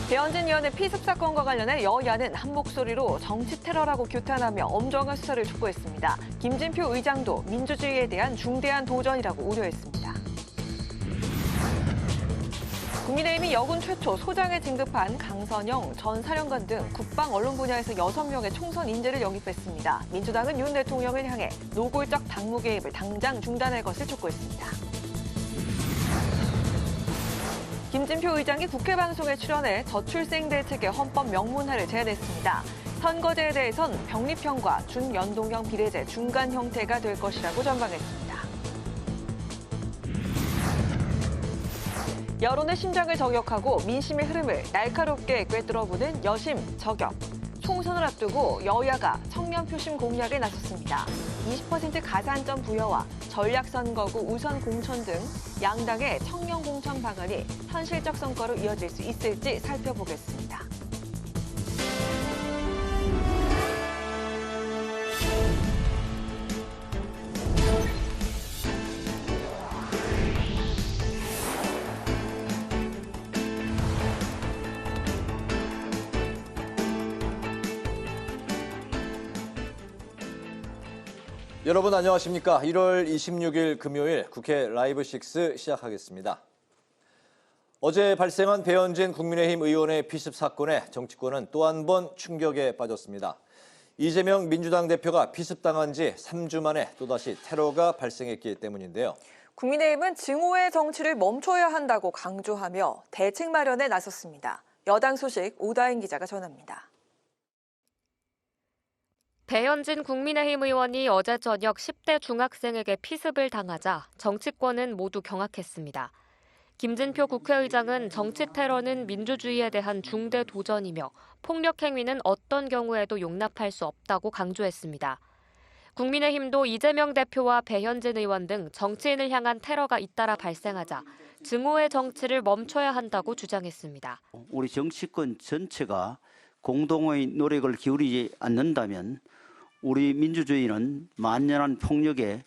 배현진 의원의 피습 사건과 관련해 여야는 한 목소리로 정치 테러라고 규탄하며 엄정한 수사를 촉구했습니다. 김진표 의장도 민주주의에 대한 중대한 도전이라고 우려했습니다. 국민의힘이 여군 최초 소장에 진급한 강선영 전 사령관 등 국방 언론 분야에서 6명의 총선 인재를 영입했습니다. 민주당은 윤 대통령을 향해 노골적 당무 개입을 당장 중단할 것을 촉구했습니다. 김진표 의장이 국회 방송에 출연해 저출생 대책의 헌법 명문화를 제안했습니다. 선거제에 대해선 병립형과 준연동형 비례제 중간 형태가 될 것이라고 전망했습니다. 여론의 심장을 저격하고 민심의 흐름을 날카롭게 꿰뚫어보는 여심 저격. 총선을 앞두고 여야가 청년 표심 공략에 나섰습니다. 20% 가산점 부여와 전략선거구 우선 공천 등 양당의 청년 공천 방안이 현실적 성과로 이어질 수 있을지 살펴보겠습니다. 여러분 안녕하십니까? 1월 26일 금요일 국회 라이브 6 시작하겠습니다. 어제 발생한 배현진 국민의힘 의원의 피습 사건에 정치권은 또 한 번 충격에 빠졌습니다. 이재명 민주당 대표가 피습당한 지 3주 만에 또다시 테러가 발생했기 때문인데요. 국민의힘은 증오의 정치를 멈춰야 한다고 강조하며 대책 마련에 나섰습니다. 여당 소식 오다인 기자가 전합니다. 배현진 국민의힘 의원이 어제 저녁 10대 중학생에게 피습을 당하자 정치권은 모두 경악했습니다. 김진표 국회의장은 정치 테러는 민주주의에 대한 중대 도전이며 폭력 행위는 어떤 경우에도 용납할 수 없다고 강조했습니다. 국민의힘도 이재명 대표와 배현진 의원 등 정치인을 향한 테러가 잇따라 발생하자 증오의 정치를 멈춰야 한다고 주장했습니다. 우리 정치권 전체가 공동의 노력을 기울이지 않는다면 우리 민주주의는 만연한 폭력에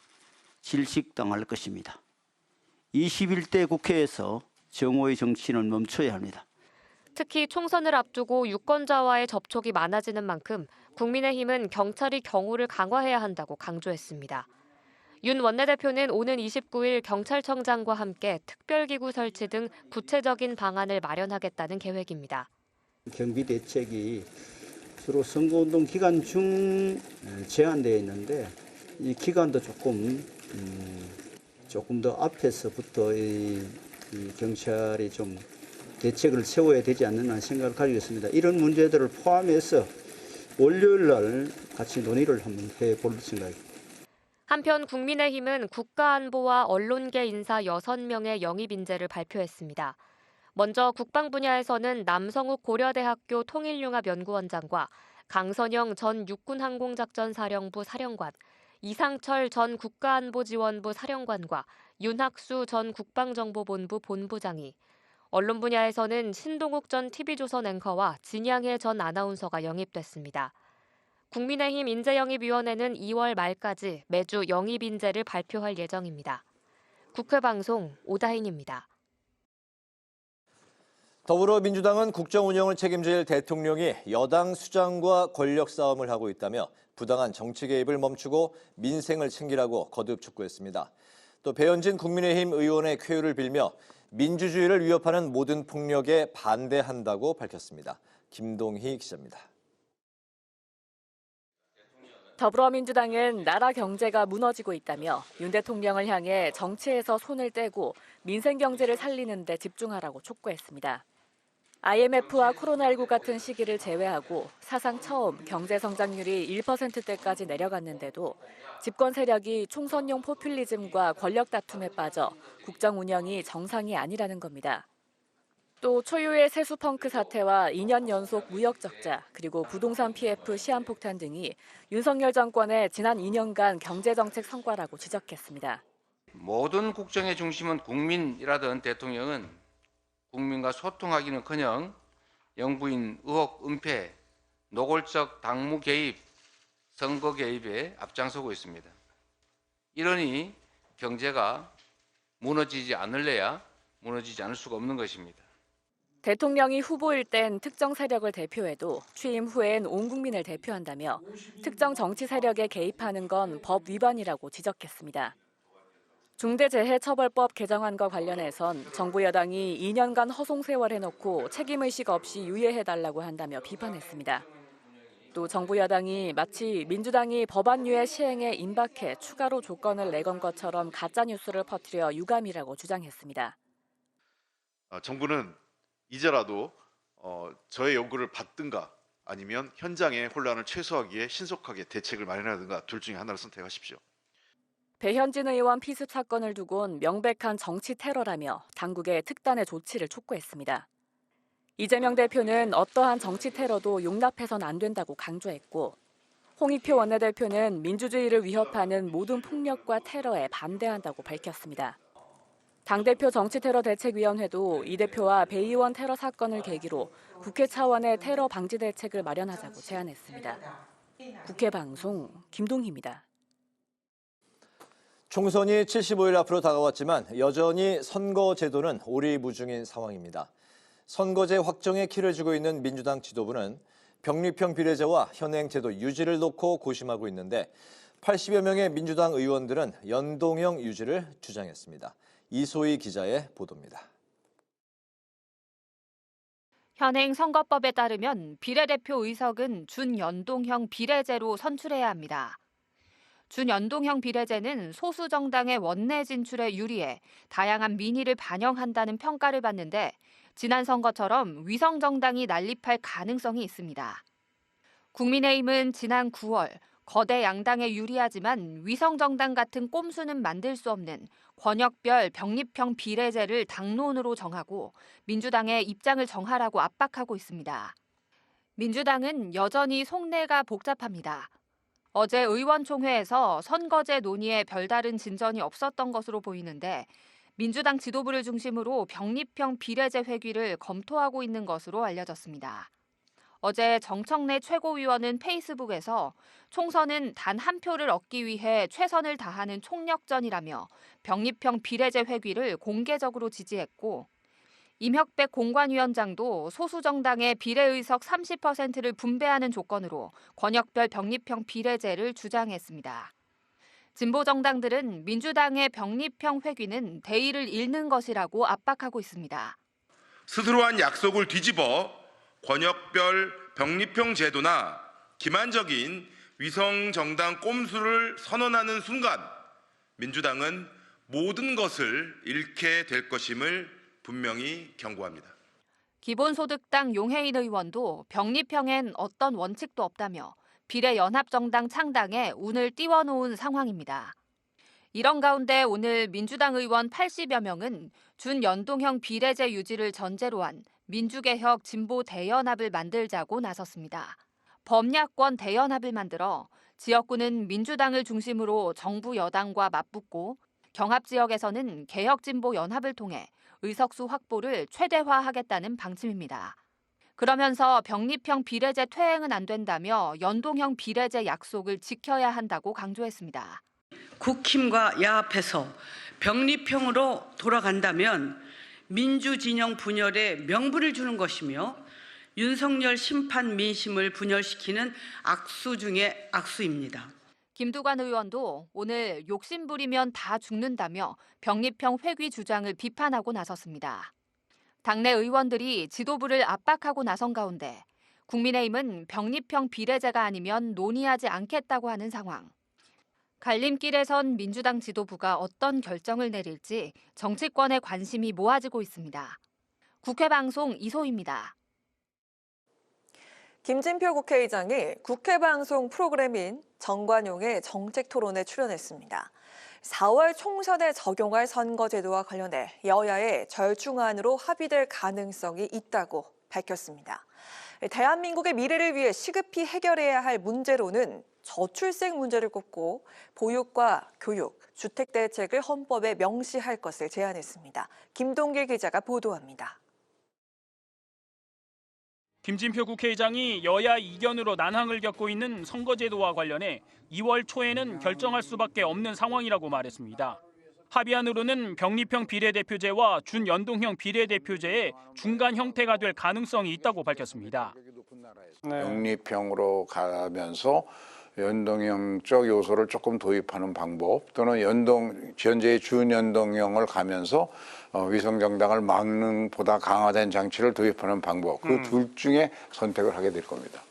질식당할 것입니다. 21대 국회에서 정오의 정치는 멈춰야 합니다. 특히 총선을 앞두고 유권자와의 접촉이 많아지는 만큼 국민의힘은 경찰이 경호를 강화해야 한다고 강조했습니다. 윤 원내대표는 오는 29일 경찰청장과 함께 특별기구 설치 등 구체적인 방안을 마련하겠다는 계획입니다. 경비 대책이 주로 선거운동 기간 중 제한되어 있는데 이 기간도 조금 더 앞에서부터 이 경찰이 좀 대책을 세워야 되지 않는 생각을 가지고 있습니다. 이런 문제들을 포함해서 월요일 날 같이 논의를 한번 해볼 생각입니다. 한편 국민의힘은 국가안보와 언론계 인사 6명의 영입 인재를 발표했습니다. 먼저 국방 분야에서는 남성욱 고려대학교 통일융합연구원장과 강선영 전 육군항공작전사령부 사령관, 이상철 전 국가안보지원부 사령관과 윤학수 전 국방정보본부 본부장이, 언론 분야에서는 신동욱 전 TV조선 앵커와 진양혜 전 아나운서가 영입됐습니다. 국민의힘 인재영입위원회는 2월 말까지 매주 영입 인재를 발표할 예정입니다. 국회방송 오다인입니다. 더불어민주당은 국정 운영을 책임질 대통령이 여당 수장과 권력 싸움을 하고 있다며 부당한 정치 개입을 멈추고 민생을 챙기라고 거듭 촉구했습니다. 또 배현진 국민의힘 의원의 쾌유를 빌며 민주주의를 위협하는 모든 폭력에 반대한다고 밝혔습니다. 김동희 기자입니다. 더불어민주당은 나라 경제가 무너지고 있다며 윤 대통령을 향해 정치에서 손을 떼고 민생 경제를 살리는 데 집중하라고 촉구했습니다. IMF와 코로나19 같은 시기를 제외하고 사상 처음 경제 성장률이 1%대까지 내려갔는데도 집권 세력이 총선용 포퓰리즘과 권력 다툼에 빠져 국정 운영이 정상이 아니라는 겁니다. 또 초유의 세수 펑크 사태와 2년 연속 무역 적자, 그리고 부동산 PF 시한폭탄 등이 윤석열 정권의 지난 2년간 경제정책 성과라고 지적했습니다. 모든 국정의 중심은 국민이라던 대통령은 국민과 소통하기는커녕 영부인 의혹 은폐, 노골적 당무 개입, 선거 개입에 앞장서고 있습니다. 이러니 경제가 무너지지 않을 수가 없는 것입니다. 대통령이 후보일 땐 특정 세력을 대표해도 취임 후엔 온 국민을 대표한다며 특정 정치 세력에 개입하는 건 법 위반이라고 지적했습니다. 중대재해처벌법 개정안과 관련해선 정부 여당이 2년간 허송 세월해놓고 책임의식 없이 유예해달라고 한다며 비판했습니다. 또 정부 여당이 마치 민주당이 법안 유예 시행에 임박해 추가로 조건을 내건 것처럼 가짜뉴스를 퍼뜨려 유감이라고 주장했습니다. 정부는 이제라도 저의 요구를 받든가 아니면 현장의 혼란을 최소화하기에 신속하게 대책을 마련하든가 둘 중에 하나를 선택하십시오. 배현진 의원 피습 사건을 두곤 명백한 정치 테러라며 당국의 특단의 조치를 촉구했습니다. 이재명 대표는 어떠한 정치 테러도 용납해선 안 된다고 강조했고 홍익표 원내대표는 민주주의를 위협하는 모든 폭력과 테러에 반대한다고 밝혔습니다. 당대표 정치테러대책위원회도 이 대표와 배 의원 테러 사건을 계기로 국회 차원의 테러 방지 대책을 마련하자고 제안했습니다. 국회 방송 김동희입니다. 총선이 75일 앞으로 다가왔지만 여전히 선거제도는 오리무중인 상황입니다. 선거제 확정에 키를 주고 있는 민주당 지도부는 병립형 비례제와 현행 제도 유지를 놓고 고심하고 있는데 80여 명의 민주당 의원들은 연동형 유지를 주장했습니다. 이소희 기자의 보도입니다. 현행 선거법에 따르면 비례대표 의석은 준연동형 비례제로 선출해야 합니다. 준연동형 비례제는 소수 정당의 원내 진출에 유리해 다양한 민의를 반영한다는 평가를 받는데 지난 선거처럼 위성 정당이 난립할 가능성이 있습니다. 국민의힘은 지난 9월 거대 양당에 유리하지만 위성 정당 같은 꼼수는 만들 수 없는 권역별 병립형 비례제를 당론으로 정하고 민주당의 입장을 정하라고 압박하고 있습니다. 민주당은 여전히 속내가 복잡합니다. 어제 의원총회에서 선거제 논의에 별다른 진전이 없었던 것으로 보이는데 민주당 지도부를 중심으로 병립형 비례제 회귀를 검토하고 있는 것으로 알려졌습니다. 어제 정청래 최고위원은 페이스북에서 총선은 단 한 표를 얻기 위해 최선을 다하는 총력전이라며 병립형 비례제 회귀를 공개적으로 지지했고 임혁백 공관위원장도 소수 정당의 비례의석 30%를 분배하는 조건으로 권역별 병립형 비례제를 주장했습니다. 진보 정당들은 민주당의 병립형 회귀는 대의를 잃는 것이라고 압박하고 있습니다. 스스로 한 약속을 뒤집어 권역별 병립형 제도나 기만적인 위성 정당 꼼수를 선언하는 순간 민주당은 모든 것을 잃게 될 것임을 분명히 경고합니다. 기본소득당 용해인 의원도 병립형엔 어떤 원칙도 없다며 비례연합정당 창당에 운을 띄워놓은 상황입니다. 이런 가운데 오늘 민주당 의원 80여 명은 준연동형 비례제 유지를 전제로 한 민주개혁 진보 대연합을 만들자고 나섰습니다. 범야권 대연합을 만들어 지역구는 민주당을 중심으로 정부 여당과 맞붙고 경합 지역에서는 개혁진보 연합을 통해 의석수 확보를 최대화하겠다는 방침입니다. 그러면서 병립형 비례제 퇴행은 안 된다며 연동형 비례제 약속을 지켜야 한다고 강조했습니다. 국힘과 야합해서 병립형으로 돌아간다면 민주진영 분열에 명분을 주는 것이며 윤석열 심판 민심을 분열시키는 악수 중의 악수입니다. 김두관 의원도 오늘 욕심 부리면 다 죽는다며 병립형 회귀 주장을 비판하고 나섰습니다. 당내 의원들이 지도부를 압박하고 나선 가운데 국민의힘은 병립형 비례제가 아니면 논의하지 않겠다고 하는 상황. 갈림길에 선 민주당 지도부가 어떤 결정을 내릴지 정치권의 관심이 모아지고 있습니다. 국회 방송 이소희입니다. 김진표 국회의장이 국회 방송 프로그램인 정관용의 정책 토론에 출연했습니다. 4월 총선에 적용할 선거제도와 관련해 여야의 절충안으로 합의될 가능성이 있다고 밝혔습니다. 대한민국의 미래를 위해 시급히 해결해야 할 문제로는 저출생 문제를 꼽고 보육과 교육, 주택 대책을 헌법에 명시할 것을 제안했습니다. 김동길 기자가 보도합니다. 김진표 국회의장이 여야 이견으로 난항을 겪고 있는 선거제도와 관련해 2월 초에는 결정할 수밖에 없는 상황이라고 말했습니다. 합의안으로는 병립형 비례대표제와 준연동형 비례대표제의 중간 형태가 될 가능성이 있다고 밝혔습니다. 병립형으로 가면서 연동형적 요소를 조금 도입하는 방법, 또는 현재의 준연동형을 가면서 위성정당을 막는 보다 강화된 장치를 도입하는 방법, 그 둘 중에 선택을 하게 될 겁니다.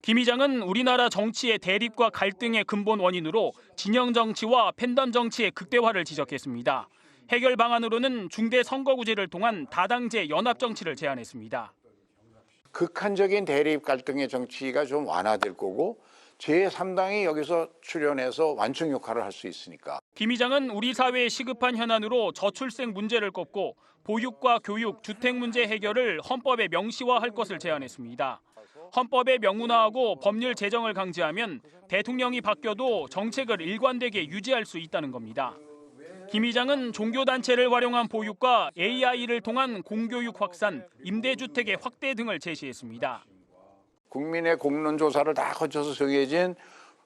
김 의장은 우리나라 정치의 대립과 갈등의 근본 원인으로 진영 정치와 팬덤 정치의 극대화를 지적했습니다. 해결 방안으로는 중대 선거구제를 통한 다당제 연합 정치를 제안했습니다. 극한적인 대립 갈등의 정치가 좀 완화될 거고, 제3당이 여기서 출연해서 완충 역할을 할 수 있으니까. 김 의장은 우리 사회의 시급한 현안으로 저출생 문제를 꺾고 보육과 교육, 주택 문제 해결을 헌법에 명시화할 것을 제안했습니다. 헌법에 명문화하고 법률 제정을 강제하면 대통령이 바뀌어도 정책을 일관되게 유지할 수 있다는 겁니다. 김 의장은 종교단체를 활용한 보육과 AI를 통한 공교육 확산, 임대주택의 확대 등을 제시했습니다. 국민의 공론조사를 다 거쳐서 정해진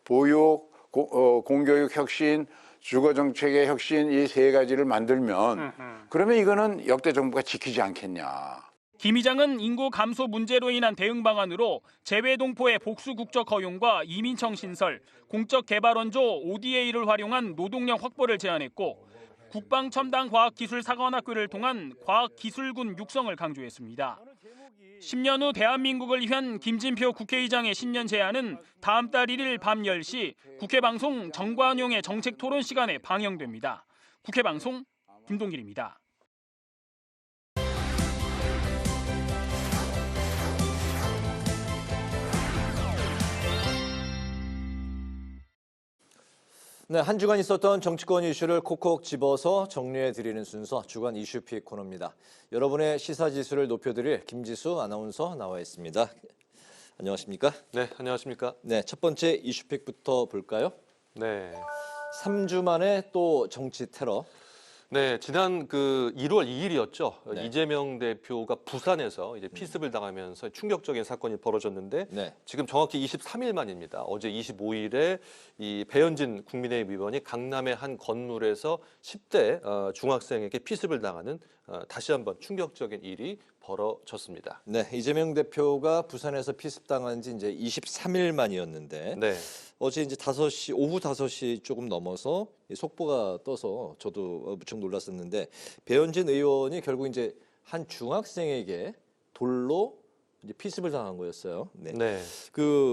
보육, 공교육 혁신, 주거정책의 혁신, 이 세 가지를 만들면 그러면 이거는 역대 정부가 지키지 않겠냐. 김 의장은 인구 감소 문제로 인한 대응 방안으로 재외동포의 복수 국적 허용과 이민청 신설, 공적 개발원조 ODA를 활용한 노동력 확보를 제안했고, 국방첨단과학기술사관학교를 통한 과학기술군 육성을 강조했습니다. 10년 후 대한민국을 위한 김진표 국회의장의 신년 제안은 다음 달 1일 밤 10시 국회 방송 정관용의 정책 토론 시간에 방영됩니다. 국회 방송 김동길입니다. 네, 한 주간 있었던 정치권 이슈를 콕콕 집어서 정리해드리는 순서 주간 이슈픽 코너입니다. 여러분의 시사지수를 높여드릴 김지수 아나운서 나와 있습니다. 안녕하십니까? 네, 안녕하십니까? 네, 첫 번째 이슈픽부터 볼까요? 네. 3주 만에 또 정치 테러. 네, 지난 1월 2일이었죠. 네. 이재명 대표가 부산에서 이제 피습을 당하면서 충격적인 사건이 벌어졌는데 네. 지금 정확히 23일 만입니다. 어제 25일에 이 배현진 국민의힘 의원이 강남의 한 건물에서 10대 중학생에게 피습을 당하는 다시 한번 충격적인 일이 벌어졌습니다. 네, 이재명 대표가 부산에서 피습당한 지 이제 23일 만이었는데 네. 어제 이제 오후 5시 조금 넘어서 속보가 떠서 저도 무척 놀랐었는데 배현진 의원이 결국 이제 한 중학생에게 돌로 이제 피습을 당한 거였어요. 네. 네.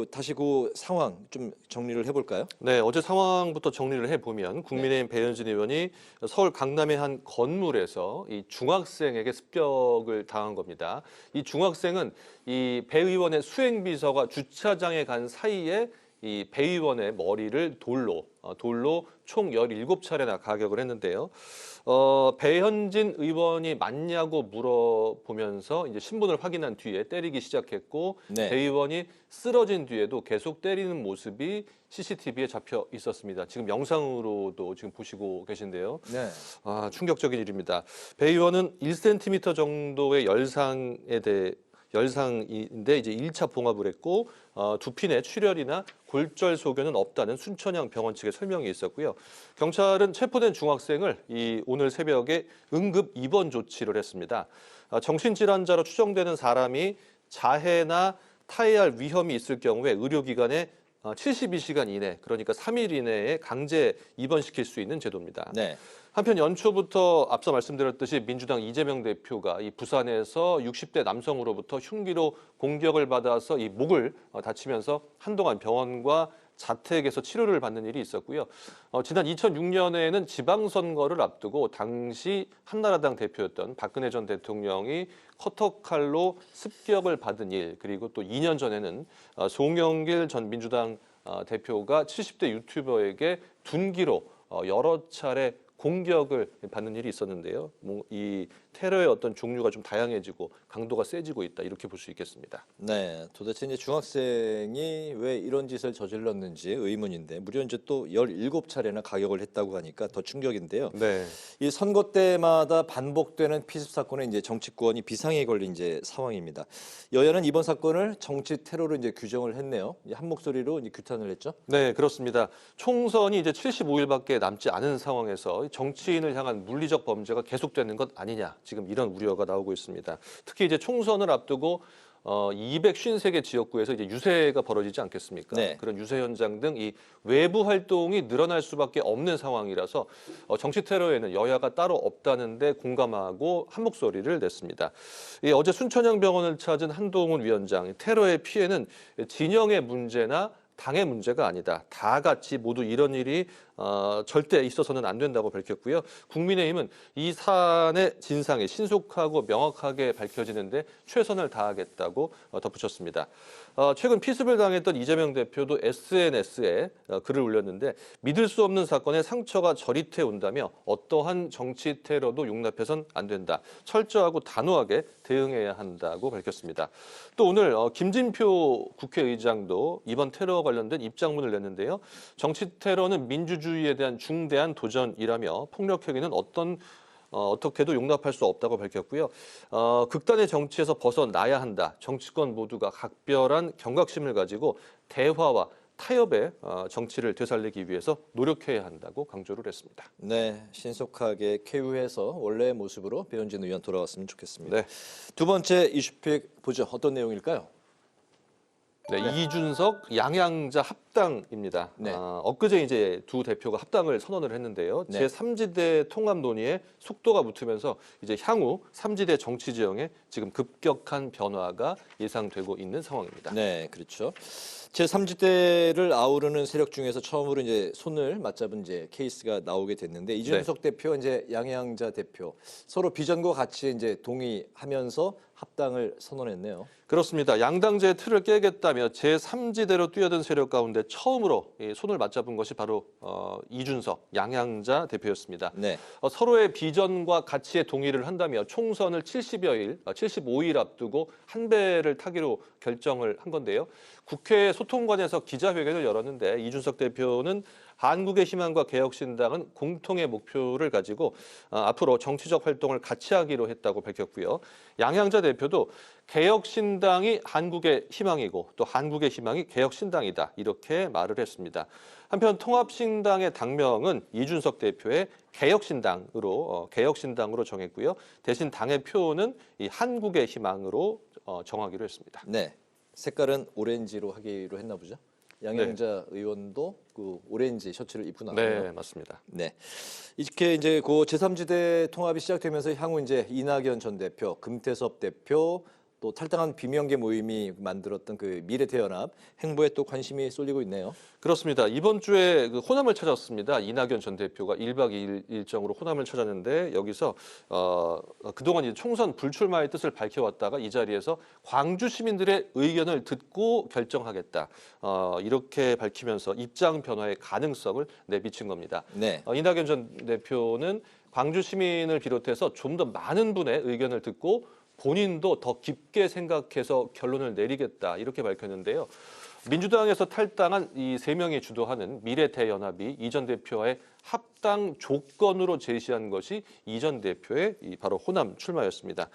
다시 그 상황 좀 정리를 해볼까요? 네, 어제 상황부터 정리를 해보면 국민의힘 배현진 의원이 서울 강남의 한 건물에서 이 중학생에게 습격을 당한 겁니다. 이 중학생은 이 배 의원의 수행비서가 주차장에 간 사이에 이 배 의원의 머리를 돌로 총 17차례나 가격을 했는데요. 배현진 의원이 맞냐고 물어보면서 이제 신분을 확인한 뒤에 때리기 시작했고 네. 배 의원이 쓰러진 뒤에도 계속 때리는 모습이 CCTV에 잡혀 있었습니다. 지금 영상으로도 지금 보시고 계신데요. 네. 충격적인 일입니다. 배 의원은 1cm 정도의 열상인데 이제 1차 봉합을 했고 두핀의 출혈이나 골절 소견은 없다는 순천향 병원 측의 설명이 있었고요. 경찰은 체포된 중학생을 오늘 새벽에 응급 입원 조치를 했습니다. 정신질환자로 추정되는 사람이 자해나 타해할 위험이 있을 경우에 의료기관에 72시간 이내, 그러니까 3일 이내에 강제 입원시킬 수 있는 제도입니다. 네. 한편 연초부터 앞서 말씀드렸듯이 민주당 이재명 대표가 이 부산에서 60대 남성으로부터 흉기로 공격을 받아서 이 목을 다치면서 한동안 병원과 자택에서 치료를 받는 일이 있었고요. 지난 2006년에는 지방선거를 앞두고 당시 한나라당 대표였던 박근혜 전 대통령이 커터칼로 습격을 받은 일, 그리고 또 2년 전에는 송영길 전 민주당 대표가 70대 유튜버에게 둔기로 여러 차례 공격을 받는 일이 있었는데요. 이 테러의 어떤 종류가 좀 다양해지고 강도가 세지고 있다, 이렇게 볼 수 있겠습니다. 네, 도대체 이제 중학생이 왜 이런 짓을 저질렀는지 의문인데 무려 이제 또 17차례나 가격을 했다고 하니까 더 충격인데요. 네. 이 선거 때마다 반복되는 피습 사건에 이제 정치권이 비상에 걸린 이제 상황입니다. 여야는 이번 사건을 정치 테러로 이제 규정을 했네요. 한 목소리로 이제 규탄을 했죠. 네, 그렇습니다. 총선이 이제 75일밖에 남지 않은 상황에서 정치인을 향한 물리적 범죄가 계속되는 것 아니냐, 지금 이런 우려가 나오고 있습니다. 특히 이제 총선을 앞두고 253개 지역구에서 이제 유세가 벌어지지 않겠습니까? 네. 그런 유세 현장 등 이 외부 활동이 늘어날 수밖에 없는 상황이라서 정치 테러에는 여야가 따로 없다는데 공감하고 한 목소리를 냈습니다. 어제 순천향병원을 찾은 한동훈 위원장, 테러의 피해는 진영의 문제나 당의 문제가 아니다. 다 같이 모두 이런 일이 절대 있어서는 안 된다고 밝혔고요. 국민의힘은 이 사안의 진상이 신속하고 명확하게 밝혀지는데 최선을 다하겠다고 덧붙였습니다. 최근 피습을 당했던 이재명 대표도 SNS에 글을 올렸는데 믿을 수 없는 사건에 상처가 저릿해 온다며 어떠한 정치 테러도 용납해선 안 된다. 철저하고 단호하게 대응해야 한다고 밝혔습니다. 또 오늘 김진표 국회의장도 이번 테러와 관련된 입장문을 냈는데요. 정치 테러는 민주주의에 대한 중대한 도전이라며 폭력 행위는 어떻게도 용납할 수 없다고 밝혔고요. 극단의 정치에서 벗어나야 한다. 정치권 모두가 각별한 경각심을 가지고 대화와 타협의 정치를 되살리기 위해서 노력해야 한다고 강조를 했습니다. 네, 신속하게 쾌유해서 원래의 모습으로 배현진 의원 돌아왔으면 좋겠습니다. 네. 두 번째 이슈픽 보죠. 어떤 내용일까요? 네, 이준석, 양양자 합당입니다. 네. 엊그제 이제 두 대표가 합당을 선언을 했는데요. 네. 제3지대 통합 논의에 속도가 붙으면서 이제 향후 3지대 정치 지형에 지금 급격한 변화가 예상되고 있는 상황입니다. 네, 그렇죠. 제3지대를 아우르는 세력 중에서 처음으로 이제 손을 맞잡은 이제 케이스가 나오게 됐는데 이준석 대표, 이제 양양자 대표 서로 비전과 같이 이제 동의하면서 합당을 선언했네요. 그렇습니다. 양당제의 틀을 깨겠다며 제3지대로 뛰어든 세력 가운데 처음으로 손을 맞잡은 것이 바로 이준석, 양양자 대표였습니다. 네. 서로의 비전과 가치에 동의를 한다며 총선을 75일 앞두고 한 배를 타기로 결정을 한 건데요. 국회 소통관에서 기자회견을 열었는데 이준석 대표는 한국의 희망과 개혁신당은 공통의 목표를 가지고 앞으로 정치적 활동을 같이 하기로 했다고 밝혔고요. 양양자 대표도 개혁신당이 한국의 희망이고 또 한국의 희망이 개혁신당이다 이렇게 말을 했습니다. 한편 통합신당의 당명은 이준석 대표의 개혁신당으로 정했고요. 대신 당의 표는 이 한국의 희망으로 정하기로 했습니다. 네, 색깔은 오렌지로 하기로 했나 보죠. 양양자 의원도 그 오렌지 셔츠를 입고 나왔네요. 네, 맞습니다. 네, 이렇게 이제 그 제3지대 통합이 시작되면서 향후 이제 이낙연 전 대표, 금태섭 대표 또 탈당한 비명계 모임이 만들었던 그 미래태연합 행보에 또 관심이 쏠리고 있네요. 그렇습니다. 이번 주에 그 호남을 찾았습니다. 이낙연 전 대표가 1박 2일 일정으로 호남을 찾았는데 여기서 그동안 이제 총선 불출마의 뜻을 밝혀왔다가 이 자리에서 광주 시민들의 의견을 듣고 결정하겠다. 이렇게 밝히면서 입장 변화의 가능성을 내비친 겁니다. 네. 이낙연 전 대표는 광주 시민을 비롯해서 좀 더 많은 분의 의견을 듣고 본인도 더 깊게 생각해서 결론을 내리겠다 이렇게 밝혔는데요. 민주당에서 탈당한 이 3명이 주도하는 미래대연합이 이 전 대표와의 합당 조건으로 제시한 것이 이 전 대표의 바로 호남 출마였습니다.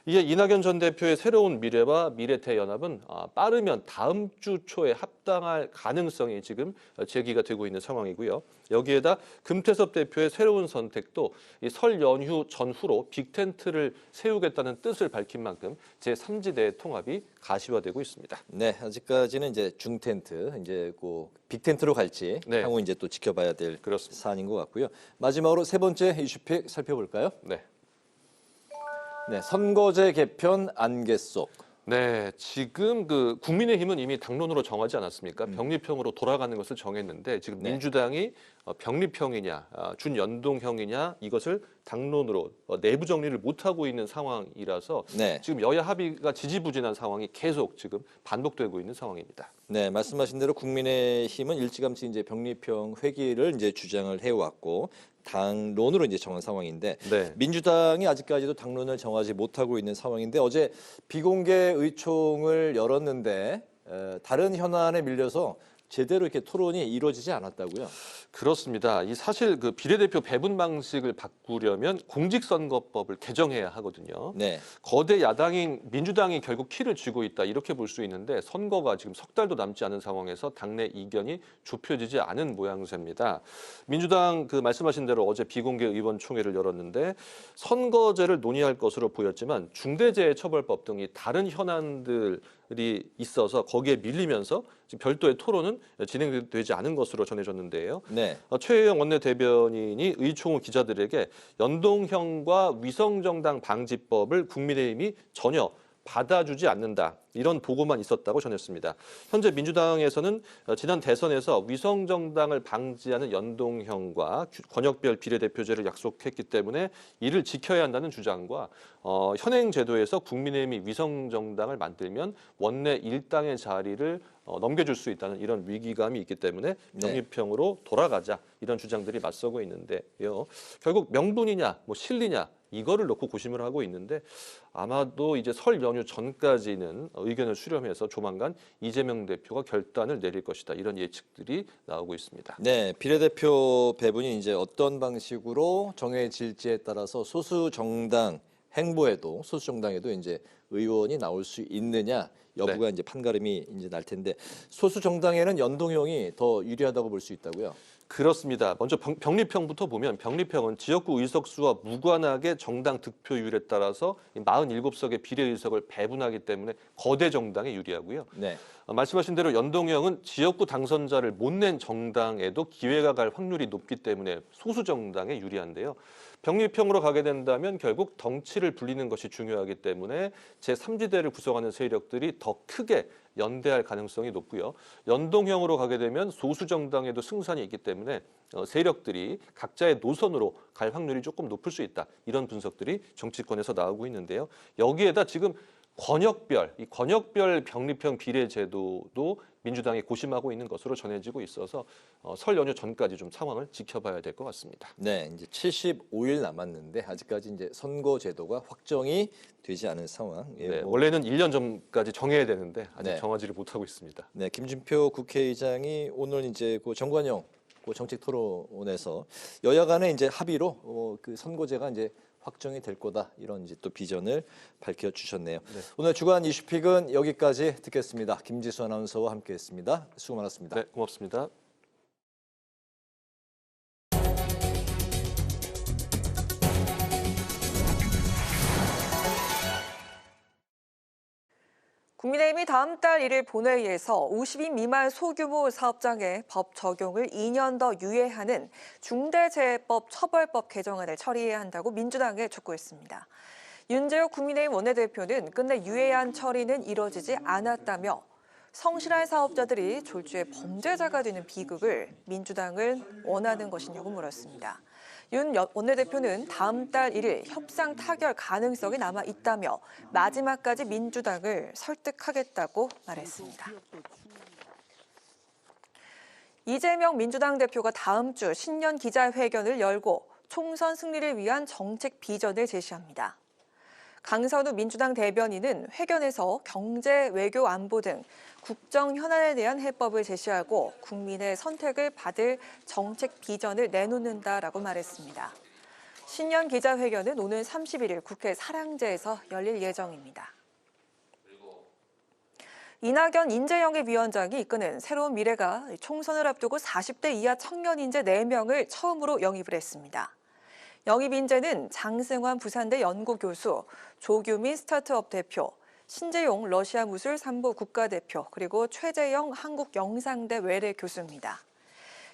이에 이낙연 전 대표의 새로운 미래와 미래대연합은 빠르면 다음 주 초에 합당할 가능성이 지금 제기가 되고 있는 상황이고요. 여기에다 금태섭 대표의 새로운 선택도 이 설 연휴 전후로 빅텐트를 세우겠다는 뜻을 밝힌 만큼 제3지대 통합이 가시화되고 있습니다. 네, 아직까지는 이제 중텐트, 이제 그 빅텐트로 갈지 네. 향후 이제 또 지켜봐야 될 그렇습니다. 사안인 것 같고요. 마지막으로 세 번째 이슈픽 살펴볼까요? 네. 네, 선거제 개편 안개 속. 네, 지금 그 국민의힘은 이미 당론으로 정하지 않았습니까? 병립형으로 돌아가는 것을 정했는데 지금 네. 민주당이 병립형이냐, 준연동형이냐 이것을 당론으로 내부 정리를 못하고 있는 상황이라서 네. 지금 여야 합의가 지지부진한 상황이 계속 지금 반복되고 있는 상황입니다. 네, 말씀하신 대로 국민의힘은 일찌감치 이제 병립형 회귀를 이제 주장을 해왔고 당론으로 이제 정한 상황인데 네. 민주당이 아직까지도 당론을 정하지 못하고 있는 상황인데 어제 비공개 의총을 열었는데 다른 현안에 밀려서 제대로 이렇게 토론이 이루어지지 않았다고요? 그렇습니다. 이 사실 그 비례대표 배분 방식을 바꾸려면 공직선거법을 개정해야 하거든요. 네. 거대 야당인 민주당이 결국 키를 쥐고 있다 이렇게 볼 수 있는데 선거가 지금 석 달도 남지 않은 상황에서 당내 이견이 좁혀지지 않은 모양새입니다. 민주당 그 말씀하신 대로 어제 비공개 의원총회를 열었는데 선거제를 논의할 것으로 보였지만 중대재해처벌법 등이 다른 현안들이 있어서 거기에 밀리면서 지금 별도의 토론은 진행되지 않은 것으로 전해졌는데요. 네. 최혜영 원내대변인이 의총 기자들에게 연동형과 위성정당 방지법을 국민의힘이 전혀 받아주지 않는다. 이런 보고만 있었다고 전했습니다. 현재 민주당에서는 지난 대선에서 위성정당을 방지하는 연동형과 권역별 비례대표제를 약속했기 때문에 이를 지켜야 한다는 주장과 현행 제도에서 국민의힘이 위성정당을 만들면 원내 일당의 자리를 넘겨줄 수 있다는 이런 위기감이 있기 때문에 병립형으로 돌아가자 이런 주장들이 맞서고 있는데요. 결국 명분이냐 뭐 실리냐 이거를 놓고 고심을 하고 있는데 아마도 이제 설 연휴 전까지는 의견을 수렴해서 조만간 이재명 대표가 결단을 내릴 것이다. 이런 예측들이 나오고 있습니다. 네, 비례대표 배분이 이제 어떤 방식으로 정해질지에 따라서 소수 정당에도 이제 의원이 나올 수 있느냐 여부가 이제 판가름이 이제 날 텐데 소수 정당에는 연동형이 더 유리하다고 볼 수 있다고요? 그렇습니다. 먼저 병립형부터 보면 병립형은 지역구 의석수와 무관하게 정당 득표율에 따라서 47석의 비례의석을 배분하기 때문에 거대 정당에 유리하고요. 네. 말씀하신 대로 연동형은 지역구 당선자를 못 낸 정당에도 기회가 갈 확률이 높기 때문에 소수 정당에 유리한데요. 병립형으로 가게 된다면 결국 덩치를 불리는 것이 중요하기 때문에 제3지대를 구성하는 세력들이 더 크게 연대할 가능성이 높고요. 연동형으로 가게 되면 소수 정당에도 승산이 있기 때문에 세력들이 각자의 노선으로 갈 확률이 조금 높을 수 있다. 이런 분석들이 정치권에서 나오고 있는데요. 여기에다 지금 이 권역별 병립형 비례 제도도 민주당이 고심하고 있는 것으로 전해지고 있어서 설 연휴 전까지 좀 상황을 지켜봐야 될 것 같습니다. 네, 이제 75일 남았는데 아직까지 이제 선거 제도가 확정이 되지 않은 상황. 네, 원래는 1년 전까지 정해야 되는데 아직 네. 정하지를 못하고 있습니다. 네, 김진표 국회의장이 오늘 이제 그 정관용 정책 토론에서 여야 간의 이제 합의로 그 선거제가 이제 확정이 될 거다 이런 이제 또 비전을 밝혀주셨네요. 네. 오늘 주간 이슈픽은 여기까지 듣겠습니다. 김지수 아나운서와 함께했습니다. 수고 많았습니다. 네, 고맙습니다. 국민의힘이 다음 달 1일 본회의에서 50인 미만 소규모 사업장의 법 적용을 2년 더 유예하는 중대재해법 처벌법 개정안을 처리해야 한다고 민주당에 촉구했습니다. 윤재욱 국민의힘 원내대표는 끝내 유예안 처리는 이뤄지지 않았다며 성실한 사업자들이 졸지에 범죄자가 되는 비극을 민주당은 원하는 것이냐고 물었습니다. 윤 원내대표는 다음 달 1일 협상 타결 가능성이 남아 있다며 마지막까지 민주당을 설득하겠다고 말했습니다. 이재명 민주당 대표가 다음 주 신년 기자회견을 열고 총선 승리를 위한 정책 비전을 제시합니다. 강선우 민주당 대변인은 회견에서 경제, 외교, 안보 등 국정 현안에 대한 해법을 제시하고 국민의 선택을 받을 정책 비전을 내놓는다라고 말했습니다. 신년 기자회견은 오는 31일 국회 사랑제에서 열릴 예정입니다. 이낙연 인재영입위원장이 이끄는 새로운 미래가 총선을 앞두고 40대 이하 청년 인재 4명을 처음으로 영입을 했습니다. 영입 인재는 장승환 부산대 연구교수, 조규민 스타트업 대표, 신재용 러시아 무술 삼보 국가대표, 그리고 최재영 한국영상대 외래 교수입니다.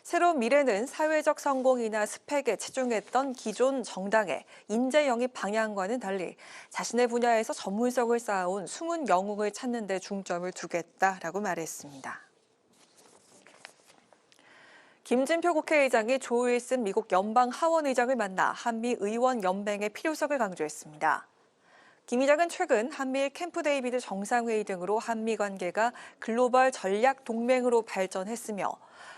새로운 미래는 사회적 성공이나 스펙에 치중했던 기존 정당의 인재 영입 방향과는 달리 자신의 분야에서 전문성을 쌓아온 숨은 영웅을 찾는 데 중점을 두겠다라고 말했습니다. 김진표 국회의장이 조 윌슨 미국 연방 하원 의장을 만나 한미 의원 연맹의 필요성을 강조했습니다. 김 의장은 최근 한미일 캠프 데이비드 정상회의 등으로 한미 관계가 글로벌 전략 동맹으로 발전했으며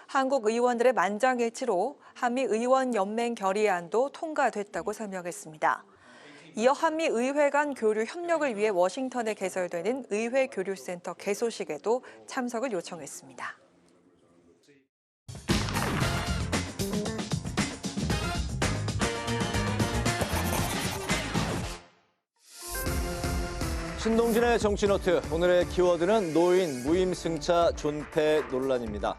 한국 의원들의 만장일치로 한미 의원 연맹 결의안도 통과됐다고 설명했습니다. 이어 한미 의회 간 교류 협력을 위해 워싱턴에 개설되는 의회 교류센터 개소식에도 참석을 요청했습니다. 신동진의 정치노트, 오늘의 키워드는 노인 무임승차 존폐 논란입니다.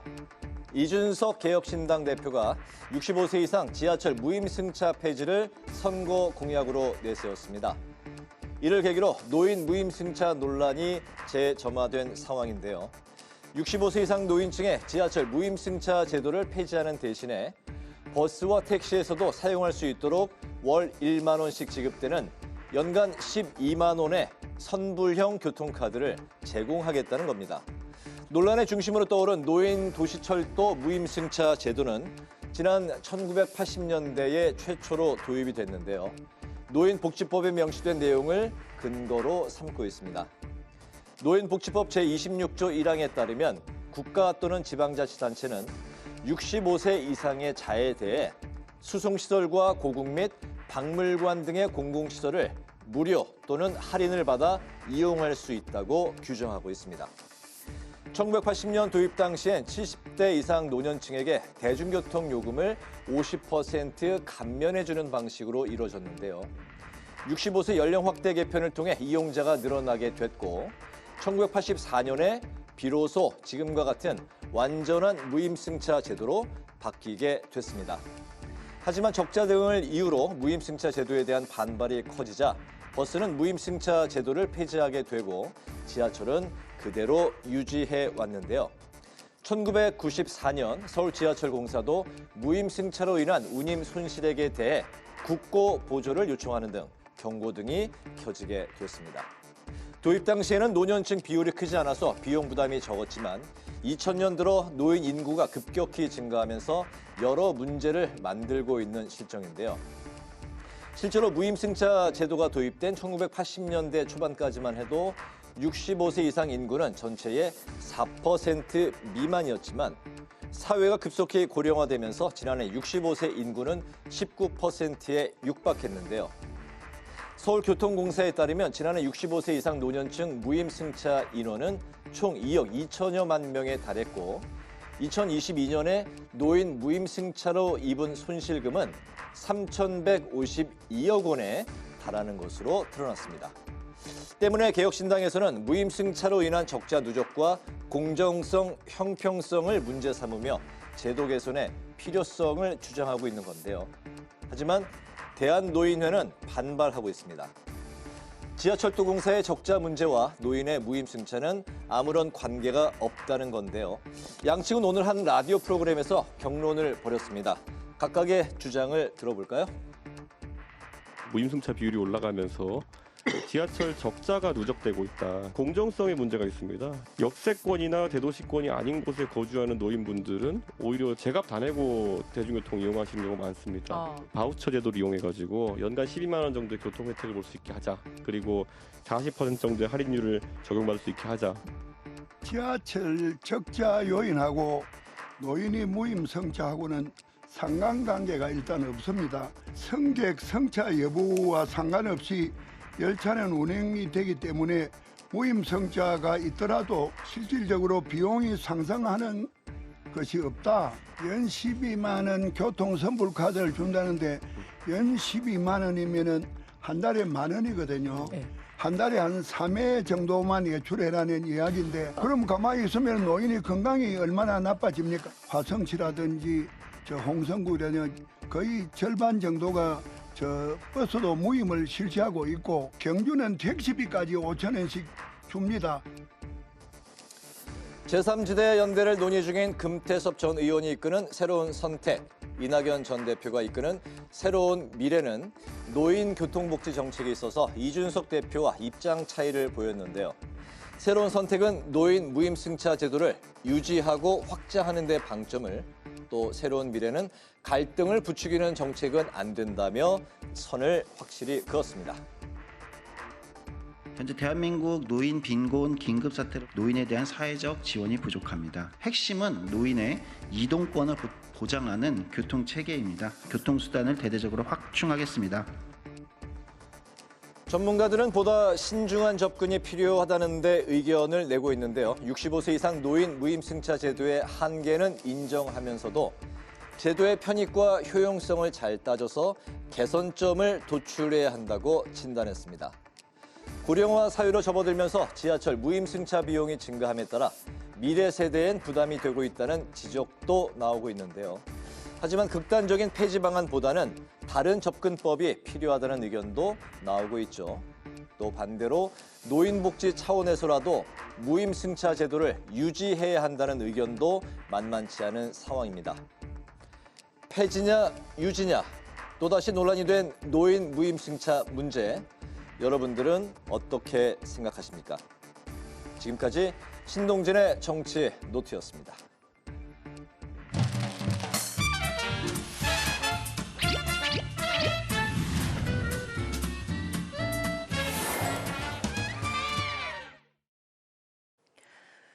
이준석 개혁신당 대표가 65세 이상 지하철 무임승차 폐지를 선거 공약으로 내세웠습니다. 이를 계기로 노인 무임승차 논란이 재점화된 상황인데요. 65세 이상 노인층의 지하철 무임승차 제도를 폐지하는 대신에 버스와 택시에서도 사용할 수 있도록 월 1만 원씩 지급되는 연간 12만 원의 선불형 교통카드를 제공하겠다는 겁니다. 논란의 중심으로 떠오른 노인 도시철도 무임승차 제도는 지난 1980년대에 최초로 도입이 됐는데요. 노인복지법에 명시된 내용을 근거로 삼고 있습니다. 노인복지법 제26조 1항에 따르면 국가 또는 지방자치단체는 65세 이상의 자에 대해 수송시설과 고국 및 박물관 등의 공공시설을 무료 또는 할인을 받아 이용할 수 있다고 규정하고 있습니다. 1980년 도입 당시엔 70대 이상 노년층에게 대중교통 요금을 50% 감면해주는 방식으로 이루어졌는데요. 65세 연령 확대 개편을 통해 이용자가 늘어나게 됐고 1984년에 비로소 지금과 같은 완전한 무임승차 제도로 바뀌게 됐습니다. 하지만 적자 등을 이유로 무임승차 제도에 대한 반발이 커지자 버스는 무임승차 제도를 폐지하게 되고 지하철은 그대로 유지해 왔는데요. 1994년 서울지하철공사도 무임승차로 인한 운임 손실액에 대해 국고 보조를 요청하는 등 경고등이 켜지게 됐습니다. 도입 당시에는 노년층 비율이 크지 않아서 비용 부담이 적었지만 2000년 들어 노인 인구가 급격히 증가하면서 여러 문제를 만들고 있는 실정인데요. 실제로 무임승차 제도가 도입된 1980년대 초반까지만 해도 65세 이상 인구는 전체의 4% 미만이었지만 사회가 급속히 고령화되면서 지난해 65세 인구는 19%에 육박했는데요. 서울교통공사에 따르면 지난해 65세 이상 노년층 무임승차 인원은 총 2억 2천여만 명에 달했고 2022년에 노인 무임승차로 입은 손실금은 3,152억 원에 달하는 것으로 드러났습니다. 때문에 개혁신당에서는 무임승차로 인한 적자 누적과 공정성, 형평성을 문제 삼으며 제도 개선의 필요성을 주장하고 있는 건데요. 하지만 대한노인회는 반발하고 있습니다. 지하철도공사의 적자 문제와 노인의 무임승차는 아무런 관계가 없다는 건데요. 양측은 오늘 한 라디오 프로그램에서 격론을 벌였습니다. 각각의 주장을 들어볼까요? 무임승차 비율이 올라가면서 지하철 적자가 누적되고 있다. 공정성의 문제가 있습니다. 역세권이나 대도시권이 아닌 곳에 거주하는 노인분들은 오히려 제값 다 내고 대중교통 이용하시는 경우가 많습니다. 바우처 제도를 이용해가지고 연간 12만 원 정도의 교통 혜택을 볼 수 있게 하자. 그리고 40% 정도의 할인율을 적용받을 수 있게 하자. 지하철 적자 요인하고 노인이 무임승차하고는 상관관계가 일단 없습니다. 승객 승차 여부와 상관없이 열차는 운행이 되기 때문에 무임승차가 있더라도 실질적으로 비용이 상승하는 것이 없다. 연 12만 원 교통선불카드를 준다는데 연 12만 원이면은 한 달에 10,000원이거든요. 한 달에 한 3회 정도만 예출해라는 이야기인데 그럼 가만히 있으면 노인이 건강이 얼마나 나빠집니까? 화성시라든지 홍성구라든지 거의 절반 정도가 버스도 무임을 실시하고 있고 경주는 택시비까지 5,000원씩 줍니다. 제3지대 연대를 논의 중인 금태섭 전 의원이 이끄는 새로운 선택, 이낙연 전 대표가 이끄는 새로운 미래는 노인 교통복지 정책에 있어서 이준석 대표와 입장 차이를 보였는데요. 새로운 선택은 노인 무임승차 제도를 유지하고 확장하는 데 방점을, 또 새로운 미래는 갈등을 부추기는 정책은 안 된다며 선을 확실히 그었습니다. 현재 대한민국 노인 빈곤 긴급사태로 노인에 대한 사회적 지원이 부족합니다. 핵심은 노인의 이동권을 보장하는 교통체계입니다. 교통수단을 대대적으로 확충하겠습니다. 전문가들은 보다 신중한 접근이 필요하다는 데 의견을 내고 있는데요. 65세 이상 노인 무임승차 제도의 한계는 인정하면서도 제도의 편익과 효용성을 잘 따져서 개선점을 도출해야 한다고 진단했습니다. 고령화 사유로 접어들면서 지하철 무임승차 비용이 증가함에 따라 미래 세대엔 부담이 되고 있다는 지적도 나오고 있는데요. 하지만 극단적인 폐지 방안보다는 다른 접근법이 필요하다는 의견도 나오고 있죠. 또 반대로 노인복지 차원에서라도 무임승차 제도를 유지해야 한다는 의견도 만만치 않은 상황입니다. 폐지냐 유지냐, 또다시 논란이 된 노인 무임승차 문제, 여러분들은 어떻게 생각하십니까? 지금까지 신동진의 정치 노트였습니다.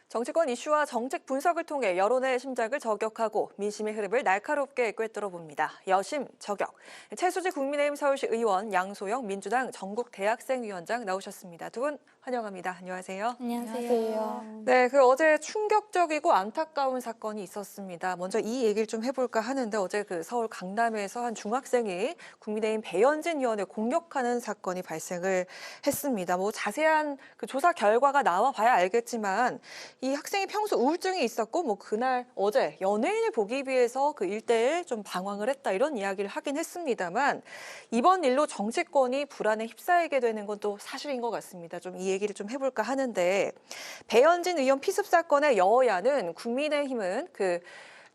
정치권 이슈와 정책 분석을 통해 여론의 심장을 저격하고 민심의 흐름을 날카롭게 꿰뚫어봅니다. 여심 저격. 최수지 국민의힘 서울시 의원, 양소영 민주당 전국대학생위원장 나오셨습니다. 두 분 환영합니다. 안녕하세요. 안녕하세요. 네, 어제 충격적이고 안타까운 사건이 있었습니다. 먼저 이 얘기를 좀 해볼까 하는데 어제 서울 강남에서 한 중학생이 국민의힘 배현진 의원을 공격하는 사건이 발생을 했습니다. 자세한 조사 결과가 나와 봐야 알겠지만 이 학생이 평소 우울증이 있었고 그날 어제 연예인을 보기 위해서 그 일대에 좀 방황을 했다 이런 이야기를 하긴 했습니다만 이번 일로 정치권이 불안에 휩싸이게 되는 건 또 사실인 것 같습니다. 좀 이 얘기를 좀 해볼까 하는데 배현진 의원 피습 사건의 여야는 국민의힘은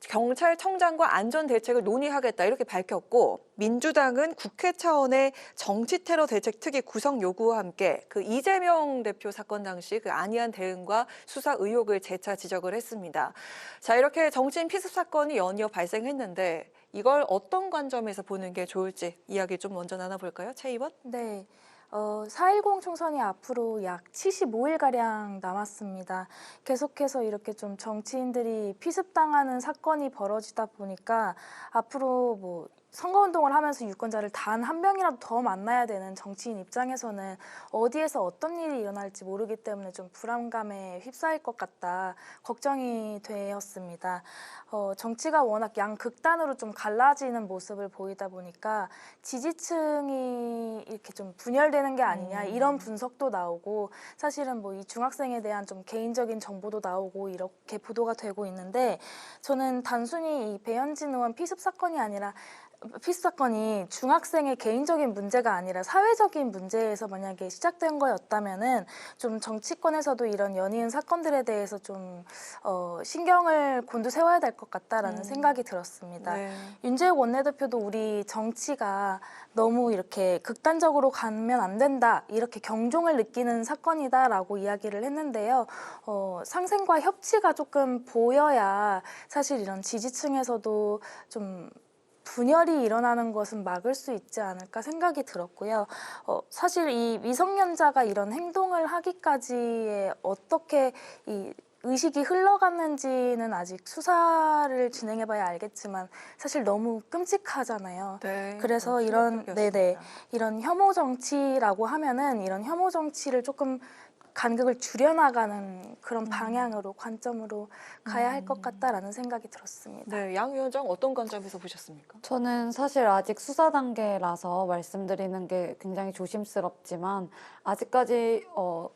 경찰청장과 안전대책을 논의하겠다 이렇게 밝혔고 민주당은 국회 차원의 정치테러 대책특위 구성 요구와 함께 이재명 대표 사건 당시 안이한 대응과 수사 의혹을 재차 지적을 했습니다. 자, 이렇게 정치인 피습 사건이 연이어 발생했는데 이걸 어떤 관점에서 보는 게 좋을지 이야기 좀 먼저 나눠볼까요? 최 의원? 네. 4.10 총선이 앞으로 약 75일가량 남았습니다. 계속해서 이렇게 좀 정치인들이 피습당하는 사건이 벌어지다 보니까 앞으로 선거운동을 하면서 유권자를 단 한 명이라도 더 만나야 되는 정치인 입장에서는 어디에서 어떤 일이 일어날지 모르기 때문에 좀 불안감에 휩싸일 것 같다 걱정이 되었습니다. 정치가 워낙 양극단으로 좀 갈라지는 모습을 보이다 보니까 지지층이 이렇게 좀 분열되는 게 아니냐 이런 분석도 나오고 사실은 이 중학생에 대한 좀 개인적인 정보도 나오고 이렇게 보도가 되고 있는데 저는 단순히 이 배현진 의원 피습 사건이 중학생의 개인적인 문제가 아니라 사회적인 문제에서 만약에 시작된 거였다면은 좀 정치권에서도 이런 연이은 사건들에 대해서 좀 신경을 곤두세워야 될 것 같다라는 생각이 들었습니다. 네. 윤재욱 원내대표도 우리 정치가 너무 이렇게 극단적으로 가면 안 된다 이렇게 경종을 느끼는 사건이다라고 이야기를 했는데요. 상생과 협치가 조금 보여야 사실 이런 지지층에서도 좀 분열이 일어나는 것은 막을 수 있지 않을까 생각이 들었고요. 사실 이 미성년자가 이런 행동을 하기까지에 어떻게 이 의식이 흘러갔는지는 아직 수사를 진행해봐야 알겠지만 사실 너무 끔찍하잖아요. 네, 그래서 이런 혐오 정치라고 하면은 이런 혐오 정치를 조금 간극을 줄여나가는 그런 방향으로 관점으로 가야 할 것 같다라는 생각이 들었습니다. 네, 양 위원장 어떤 관점에서 보셨습니까? 저는 사실 아직 수사 단계라서 말씀드리는 게 굉장히 조심스럽지만 아직까지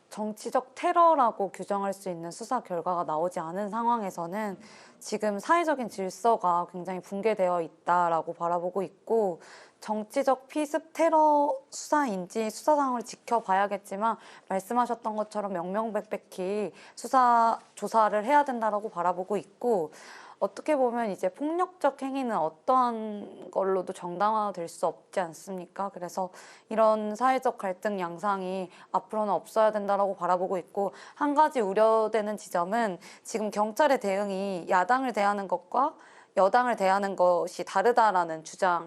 정치적 테러라고 규정할 수 있는 수사 결과가 나오지 않은 상황에서는 지금 사회적인 질서가 굉장히 붕괴되어 있다라고 바라보고 있고 정치적 피습 테러 수사인지 수사 상황을 지켜봐야겠지만 말씀하셨던 것처럼 명명백백히 수사 조사를 해야 된다라고 바라보고 있고 어떻게 보면 이제 폭력적 행위는 어떠한 걸로도 정당화될 수 없지 않습니까? 그래서 이런 사회적 갈등 양상이 앞으로는 없어야 된다라고 바라보고 있고 한 가지 우려되는 지점은 지금 경찰의 대응이 야당을 대하는 것과 여당을 대하는 것이 다르다라는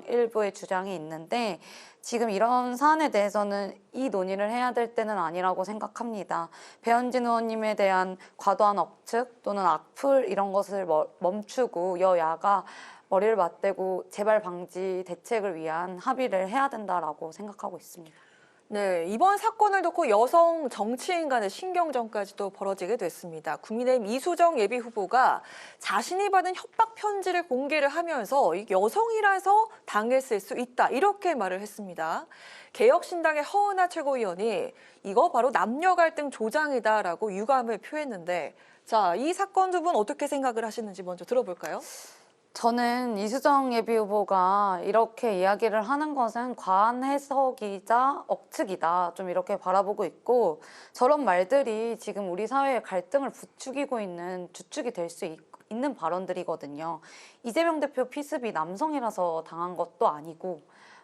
일부의 주장이 있는데 지금 이런 사안에 대해서는 이 논의를 해야 될 때는 아니라고 생각합니다. 배현진 의원님에 대한 과도한 억측 또는 악플 이런 것을 멈추고 여야가 머리를 맞대고 재발 방지 대책을 위한 합의를 해야 된다라고 생각하고 있습니다. 네, 이번 사건을 놓고 여성 정치인 간의 신경전까지도 벌어지게 됐습니다. 국민의힘 이수정 예비후보가 자신이 받은 협박 편지를 공개를 하면서 여성이라서 당했을 수 있다, 이렇게 말을 했습니다. 개혁신당의 허은하 최고위원이 이거 바로 남녀 갈등 조장이다라고 유감을 표했는데, 자, 이 사건 두 분 어떻게 생각을 하시는지 먼저 들어볼까요? 저는 이수정 예비후보가 이렇게 이야기를 하는 것은 과한 해석이자 억측이다, 좀 이렇게 바라보고 있고, 저런 말들이 지금 우리 사회의 갈등을 부추기고 있는 주축이 될 수 있는 발언들이거든요. 이재명 대표 피습이 남성이라서 당한 것도 아니고,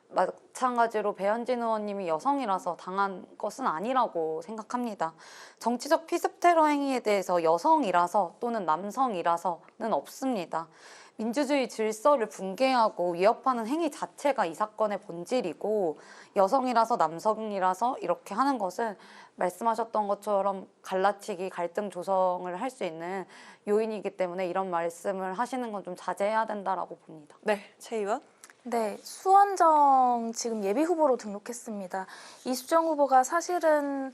마찬가지로 배현진 의원님이 여성이라서 당한 것은 아니라고 생각합니다. 정치적 피습 테러 행위에 대해서 여성이라서 또는 남성이라서는 없습니다. 민주주의 질서를 붕괴하고 위협하는 행위 자체가 이 사건의 본질이고, 여성이라서 남성이라서 이렇게 하는 것은 말씀하셨던 것처럼 갈라치기, 갈등 조성을 할 수 있는 요인이기 때문에 이런 말씀을 하시는 건 좀 자제해야 된다라고 봅니다. 네, 최 의원. 네, 수원정 지금 예비후보로 등록했습니다. 이수정 후보가 사실은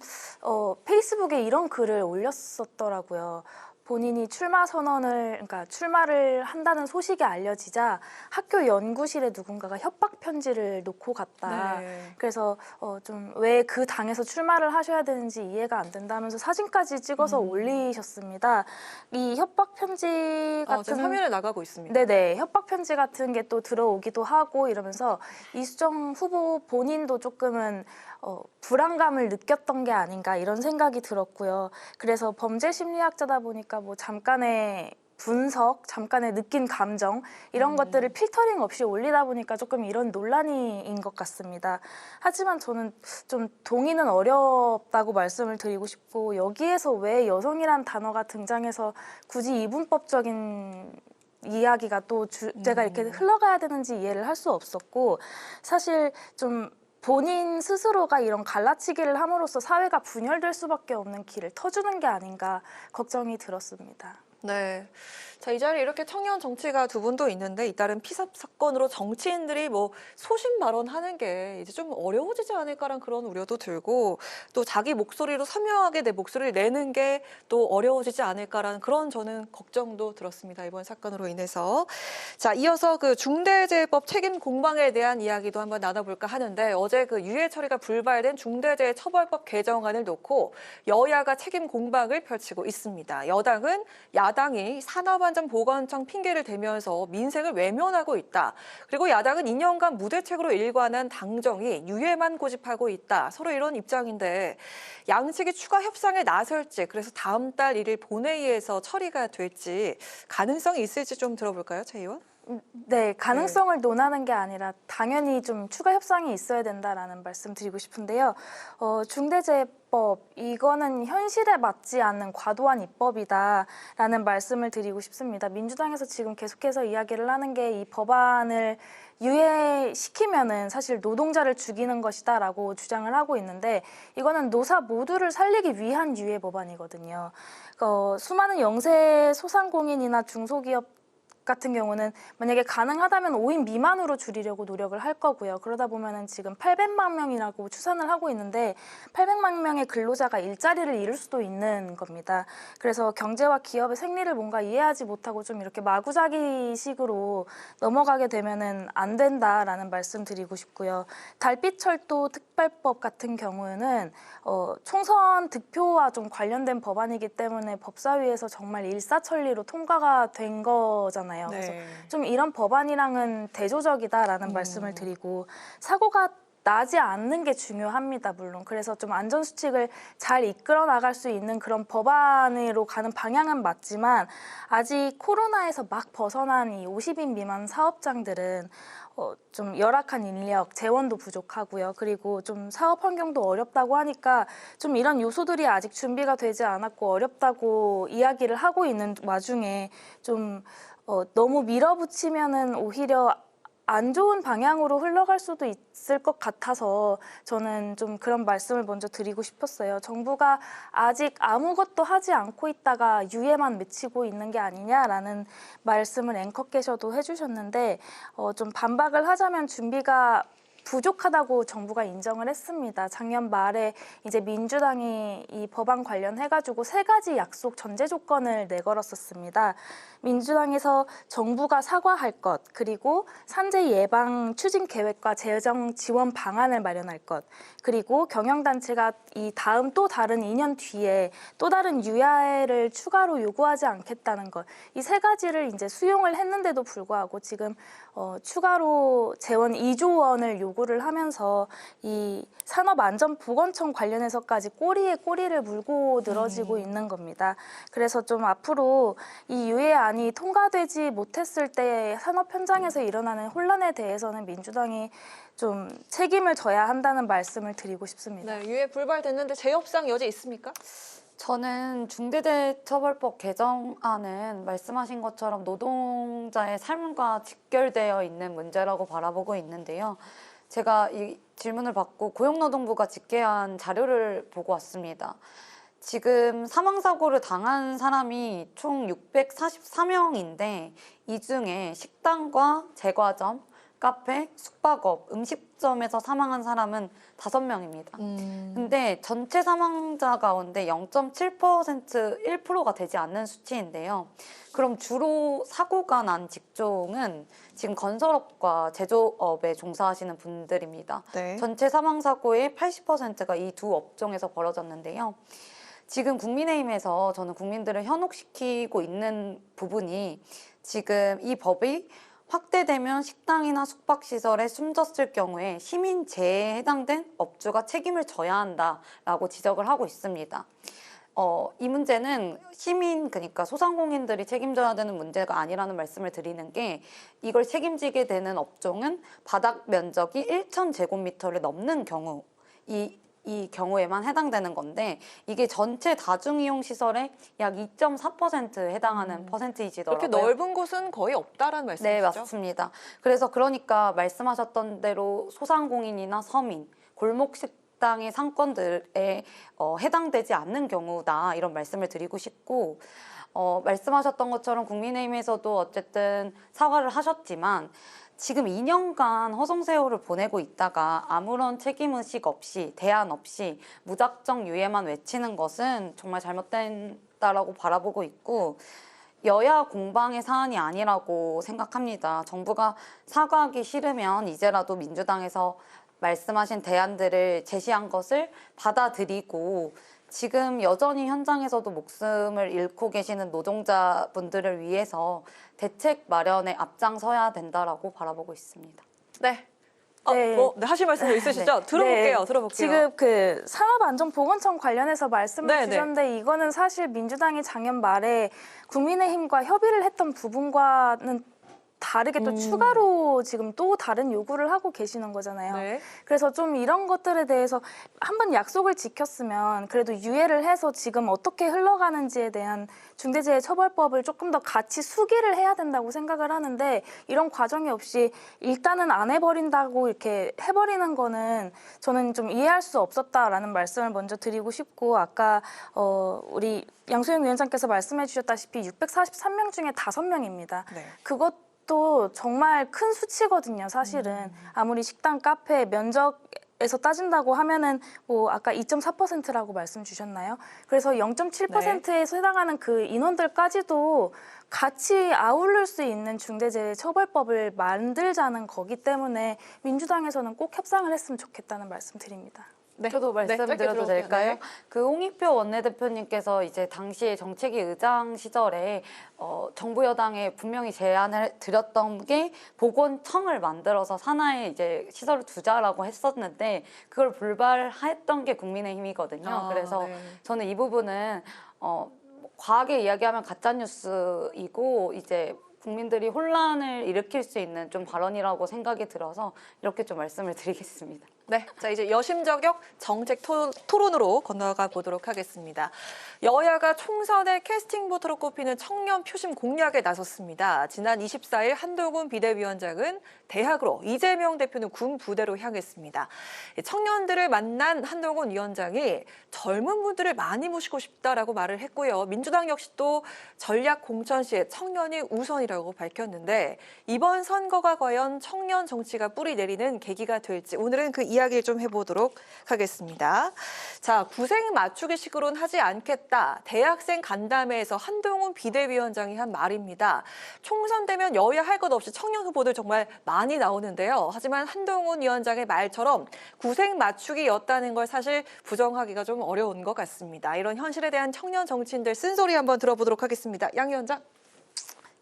페이스북에 이런 글을 올렸었더라고요. 본인이 그러니까 출마를 한다는 소식이 알려지자 학교 연구실에 누군가가 협박 편지를 놓고 갔다. 네. 그래서 좀 왜 그 당에서 출마를 하셔야 되는지 이해가 안 된다면서 사진까지 찍어서 올리셨습니다. 이 협박 편지 같은 화면에 나가고 있습니다. 네네, 협박 편지 같은 게 또 들어오기도 하고 이러면서 이수정 후보 본인도 조금은 불안감을 느꼈던 게 아닌가 이런 생각이 들었고요. 그래서 범죄 심리학자다 보니까 뭐 잠깐의 분석, 잠깐의 느낀 감정 이런 것들을 필터링 없이 올리다 보니까 조금 이런 논란인 것 같습니다. 하지만 저는 좀 동의는 어렵다고 말씀을 드리고 싶고, 여기에서 왜 여성이란 단어가 등장해서 굳이 이분법적인 이야기가 또 주제가 이렇게 흘러가야 되는지 이해를 할 수 없었고, 사실 좀 본인 스스로가 이런 갈라치기를 함으로써 사회가 분열될 수밖에 없는 길을 터주는 게 아닌가 걱정이 들었습니다. 네. 자, 이 자리에 이렇게 청년 정치가 두 분도 있는데, 잇따른 피습 사건으로 정치인들이 뭐 소신 발언하는 게 이제 좀 어려워지지 않을까라는 그런 우려도 들고, 또 자기 목소리로 선명하게 내 목소리를 내는 게 또 어려워지지 않을까라는 그런 저는 걱정도 들었습니다. 이번 사건으로 인해서. 자, 이어서 그 중대재해법 책임 공방에 대한 이야기도 한번 나눠볼까 하는데, 어제 그 유예 처리가 불발된 중대재해처벌법 개정안을 놓고 여야가 책임 공방을 펼치고 있습니다. 여당은 야당이 산업안전보건청 핑계를 대면서 민생을 외면하고 있다. 그리고 야당은 2년간 무대책으로 일관한 당정이 유예만 고집하고 있다. 서로 이런 입장인데, 양측이 추가 협상에 나설지, 그래서 다음 달 1일 본회의에서 처리가 될지 가능성이 있을지 좀 들어볼까요, 최 의원? 네, 가능성을 논하는 게 아니라 당연히 좀 추가 협상이 있어야 된다라는 말씀 드리고 싶은데요. 중대재해법, 이거는 현실에 맞지 않는 과도한 입법이다라는 말씀을 드리고 싶습니다. 민주당에서 지금 계속해서 이야기를 하는 게 이 법안을 유예시키면은 사실 노동자를 죽이는 것이다라고 주장을 하고 있는데, 이거는 노사 모두를 살리기 위한 유예 법안이거든요. 수많은 영세 소상공인이나 중소기업 같은 경우는 만약에 가능하다면 5인 미만으로 줄이려고 노력을 할 거고요. 그러다 보면은 지금 800만 명이라고 추산을 하고 있는데 800만 명의 근로자가 일자리를 잃을 수도 있는 겁니다. 그래서 경제와 기업의 생리를 뭔가 이해하지 못하고 좀 이렇게 마구잡이식으로 넘어가게 되면은 안 된다라는 말씀 드리고 싶고요. 달빛철도 특별법 같은 경우에는 총선 득표와 좀 관련된 법안이기 때문에 법사위에서 정말 일사천리로 통과가 된 거잖아요. 그래서 좀 이런 법안이랑은 대조적이다라는 말씀을 드리고, 사고가 나지 않는 게 중요합니다, 물론. 그래서 좀 안전수칙을 잘 이끌어 나갈 수 있는 그런 법안으로 가는 방향은 맞지만, 아직 코로나에서 막 벗어난 이 50인 미만 사업장들은 좀 열악한 인력, 재원도 부족하고요. 그리고 좀 사업 환경도 어렵다고 하니까 좀 이런 요소들이 아직 준비가 되지 않았고 어렵다고 이야기를 하고 있는 와중에 좀 너무 밀어붙이면은 오히려 안 좋은 방향으로 흘러갈 수도 있을 것 같아서 저는 좀 그런 말씀을 먼저 드리고 싶었어요. 정부가 아직 아무것도 하지 않고 있다가 유예만 맺히고 있는 게 아니냐라는 말씀을 앵커께서도 해주셨는데, 좀 반박을 하자면 준비가 부족하다고 정부가 인정을 했습니다. 작년 말에 이제 민주당이 이 법안 관련해가지고 3가지 약속 전제 조건을 내걸었었습니다. 민주당에서 정부가 사과할 것, 그리고 산재 예방 추진 계획과 재정 지원 방안을 마련할 것, 그리고 경영단체가 이 다음 또 다른 2년 뒤에 또 다른 유예를 추가로 요구하지 않겠다는 것, 이 3가지를 이제 수용을 했는데도 불구하고 지금 추가로 재원 2조 원을 요구를 하면서 이 산업안전보건청 관련해서까지 꼬리에 꼬리를 물고 늘어지고 있는 겁니다. 그래서 좀 앞으로 이 유예안이 통과되지 못했을 때 산업 현장에서 일어나는 혼란에 대해서는 민주당이 좀 책임을 져야 한다는 말씀을 드리고 싶습니다. 네, 유예 불발됐는데 재협상 여지 있습니까? 저는 중대재해처벌법 개정안은 말씀하신 것처럼 노동자의 삶과 직결되어 있는 문제라고 바라보고 있는데요. 제가 이 질문을 받고 고용노동부가 집계한 자료를 보고 왔습니다. 지금 사망사고를 당한 사람이 총 644명인데 이 중에 식당과 제과점, 카페, 숙박업, 음식점에서 사망한 사람은 5명입니다. 근데 전체 사망자 가운데 0.7%, 1%가 되지 않는 수치인데요. 그럼 주로 사고가 난 직종은 지금 건설업과 제조업에 종사하시는 분들입니다. 네. 전체 사망사고의 80%가 이 두 업종에서 벌어졌는데요. 지금 국민의힘에서 저는 국민들을 현혹시키고 있는 부분이 지금 이 법이 확대되면 식당이나 숙박시설에 숨졌을 경우에 시민재해에 해당된 업주가 책임을 져야 한다라고 지적을 하고 있습니다. 이 문제는 그러니까 소상공인들이 책임져야 되는 문제가 아니라는 말씀을 드리는 게 이걸 책임지게 되는 업종은 바닥 면적이 1,000제곱미터를 넘는 경우 이 경우에만 해당되는 건데 이게 전체 다중이용시설의 약 2.4%에 해당하는 퍼센테이지더라고요. 그렇게 넓은 곳은 거의 없다라는 말씀이시죠? 네, 맞습니다. 그러니까 말씀하셨던 대로 소상공인이나 서민, 골목식당의 상권들에 해당되지 않는 경우다 이런 말씀을 드리고 싶고 말씀하셨던 것처럼 국민의힘에서도 어쨌든 사과를 하셨지만 지금 2년간 허송세월을 보내고 있다가 아무런 책임의식 없이 대안 없이 무작정 유예만 외치는 것은 정말 잘못된다라고 바라보고 있고 여야 공방의 사안이 아니라고 생각합니다. 정부가 사과하기 싫으면 이제라도 민주당에서 말씀하신 대안들을 제시한 것을 받아들이고 지금 여전히 현장에서도 목숨을 잃고 계시는 노동자분들을 위해서 대책 마련에 앞장서야 된다라고 바라보고 있습니다. 네. 하실 말씀도 있으시죠? 네. 들어볼게요. 네. 들어볼게요. 지금 그 산업안전보건청 관련해서 말씀을 네, 주셨는데 이거는 사실 민주당이 작년 말에 국민의힘과 협의를 했던 부분과는 다르게 또 추가로 지금 또 다른 요구를 하고 계시는 거잖아요. 네. 그래서 좀 이런 것들에 대해서 한번 약속을 지켰으면 그래도 유예를 해서 지금 어떻게 흘러가는지에 대한 중대재해처벌법을 조금 더 같이 수기를 해야 된다고 생각을 하는데 이런 과정이 없이 일단은 안 해버린다고 이렇게 해버리는 거는 저는 좀 이해할 수 없었다라는 말씀을 먼저 드리고 싶고 아까 우리 양소영 위원장께서 말씀해 주셨다시피 643명 중에 5명입니다. 네. 그것도 정말 큰 수치거든요, 사실은. 아무리 식당, 카페, 면적에서 따진다고 하면은 뭐 아까 2.4%라고 말씀 주셨나요? 그래서 0.7%에서 해당하는 그 인원들까지도 같이 아울릴 수 있는 중대재해처벌법을 만들자는 거기 때문에 민주당에서는 꼭 협상을 했으면 좋겠다는 말씀 드립니다. 네. 저도 말씀드려도 될까요? 네. 그 홍익표 원내대표님께서 이제 당시에 정책위 의장 시절에 정부 여당에 분명히 제안을 드렸던 게 보건청을 만들어서 산하에 이제 시설을 두자라고 했었는데 그걸 불발했던 게 국민의힘이거든요. 그래서 저는 이 부분은 과하게 이야기하면 가짜 뉴스이고 이제 국민들이 혼란을 일으킬 수 있는 좀 발언이라고 생각이 들어서 이렇게 좀 말씀을 드리겠습니다. 네, 자 이제 여심 저격 정책 토론으로 건너가 보도록 하겠습니다. 여야가 총선의 캐스팅보트로 꼽히는 청년 표심 공략에 나섰습니다. 지난 24일 한동훈 비대위원장은 대학으로, 이재명 대표는 군 부대로 향했습니다. 청년들을 만난 한동훈 위원장이 젊은 분들을 많이 모시고 싶다라고 말을 했고요. 민주당 역시 또 전략 공천 시에 청년이 우선이라고 밝혔는데 이번 선거가 과연 청년 정치가 뿌리 내리는 계기가 될지 오늘은 그 이야기를 좀 해보도록 하겠습니다. 자, 구색 맞추기식으로는 하지 않겠다. 대학생 간담회에서 한동훈 비대위원장이 한 말입니다. 총선 되면 여야 할 것 없이 청년 후보들 정말 많이 나오는데요. 하지만 한동훈 위원장의 말처럼 구색 맞추기였다는 걸 사실 부정하기가 좀 어려운 것 같습니다. 이런 현실에 대한 청년 정치인들 쓴소리 한번 들어보도록 하겠습니다. 양 위원장.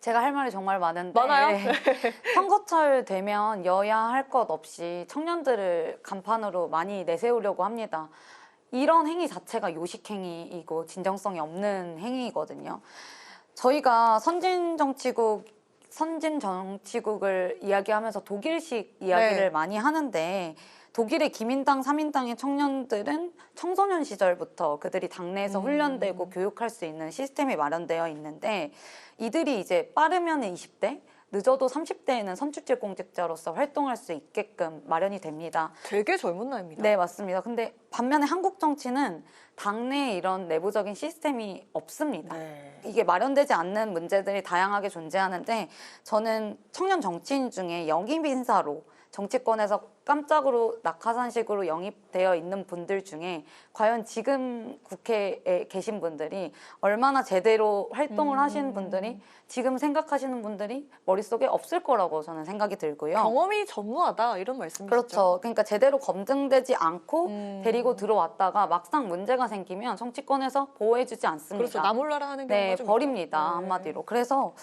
제가 할 말이 정말 많은데 많아요? 선거철 되면 여야 할 것 없이 청년들을 간판으로 많이 내세우려고 합니다. 이런 행위 자체가 요식행위이고 진정성이 없는 행위이거든요. 저희가 선진 정치국을 이야기하면서 독일식 이야기를 많이 하는데 독일의 기민당, 삼인당의 청년들은 청소년 시절부터 그들이 당내에서 훈련되고 교육할 수 있는 시스템이 마련되어 있는데 이들이 이제 빠르면 20대, 늦어도 30대에는 선출직 공직자로서 활동할 수 있게끔 마련이 됩니다. 되게 젊은 나이입니다. 네, 맞습니다. 근데 반면에 한국 정치는 당내에 이런 내부적인 시스템이 없습니다. 이게 마련되지 않는 문제들이 다양하게 존재하는데 저는 청년 정치인 중에 영입 인사로 정치권에서 깜짝으로 낙하산식으로 영입되어 있는 분들 중에 과연 지금 국회에 계신 분들이 얼마나 제대로 활동을 하신 분들이 지금 생각하시는 분들이 머릿속에 없을 거라고 저는 생각이 들고요. 경험이 전무하다 이런 말씀이시죠? 그렇죠. 그러니까 제대로 검증되지 않고 데리고 들어왔다가 막상 문제가 생기면 정치권에서 보호해주지 않습니다. 그렇죠. 나 몰라라 하는 경우가 네, 좀 버립니다. 한마디로. 그래서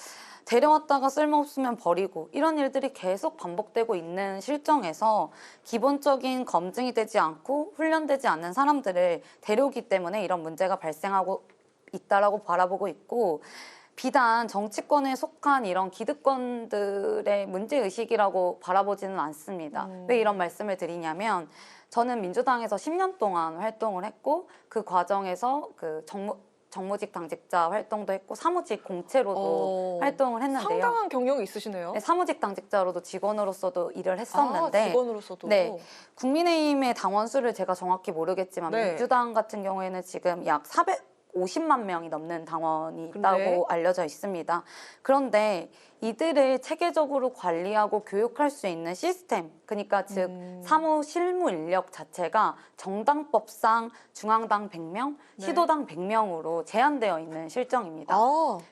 데려왔다가 쓸모없으면 버리고 이런 일들이 계속 반복되고 있는 실정에서 기본적인 검증이 되지 않고 훈련되지 않는 사람들을 데려오기 때문에 이런 문제가 발생하고 있다라고 바라보고 있고 비단 정치권에 속한 이런 기득권들의 문제의식이라고 바라보지는 않습니다. 왜 이런 말씀을 드리냐면 저는 민주당에서 10년 동안 활동을 했고 그 과정에서 그 정무직 당직자 활동도 했고 사무직 공채로도 활동을 했는데요. 상당한 경력이 있으시네요. 네, 사무직 당직자로도 직원으로서도 일을 했었는데 직원으로서도. 네, 국민의힘의 당원 수를 제가 정확히 모르겠지만 네. 민주당 같은 경우에는 지금 약 450만 명이 넘는 당원이 있다고 알려져 있습니다. 그런데 이들을 체계적으로 관리하고 교육할 수 있는 시스템, 그러니까 즉 사무 실무 인력 자체가 정당법상 중앙당 100명, 시도당 100명으로 제한되어 있는 실정입니다.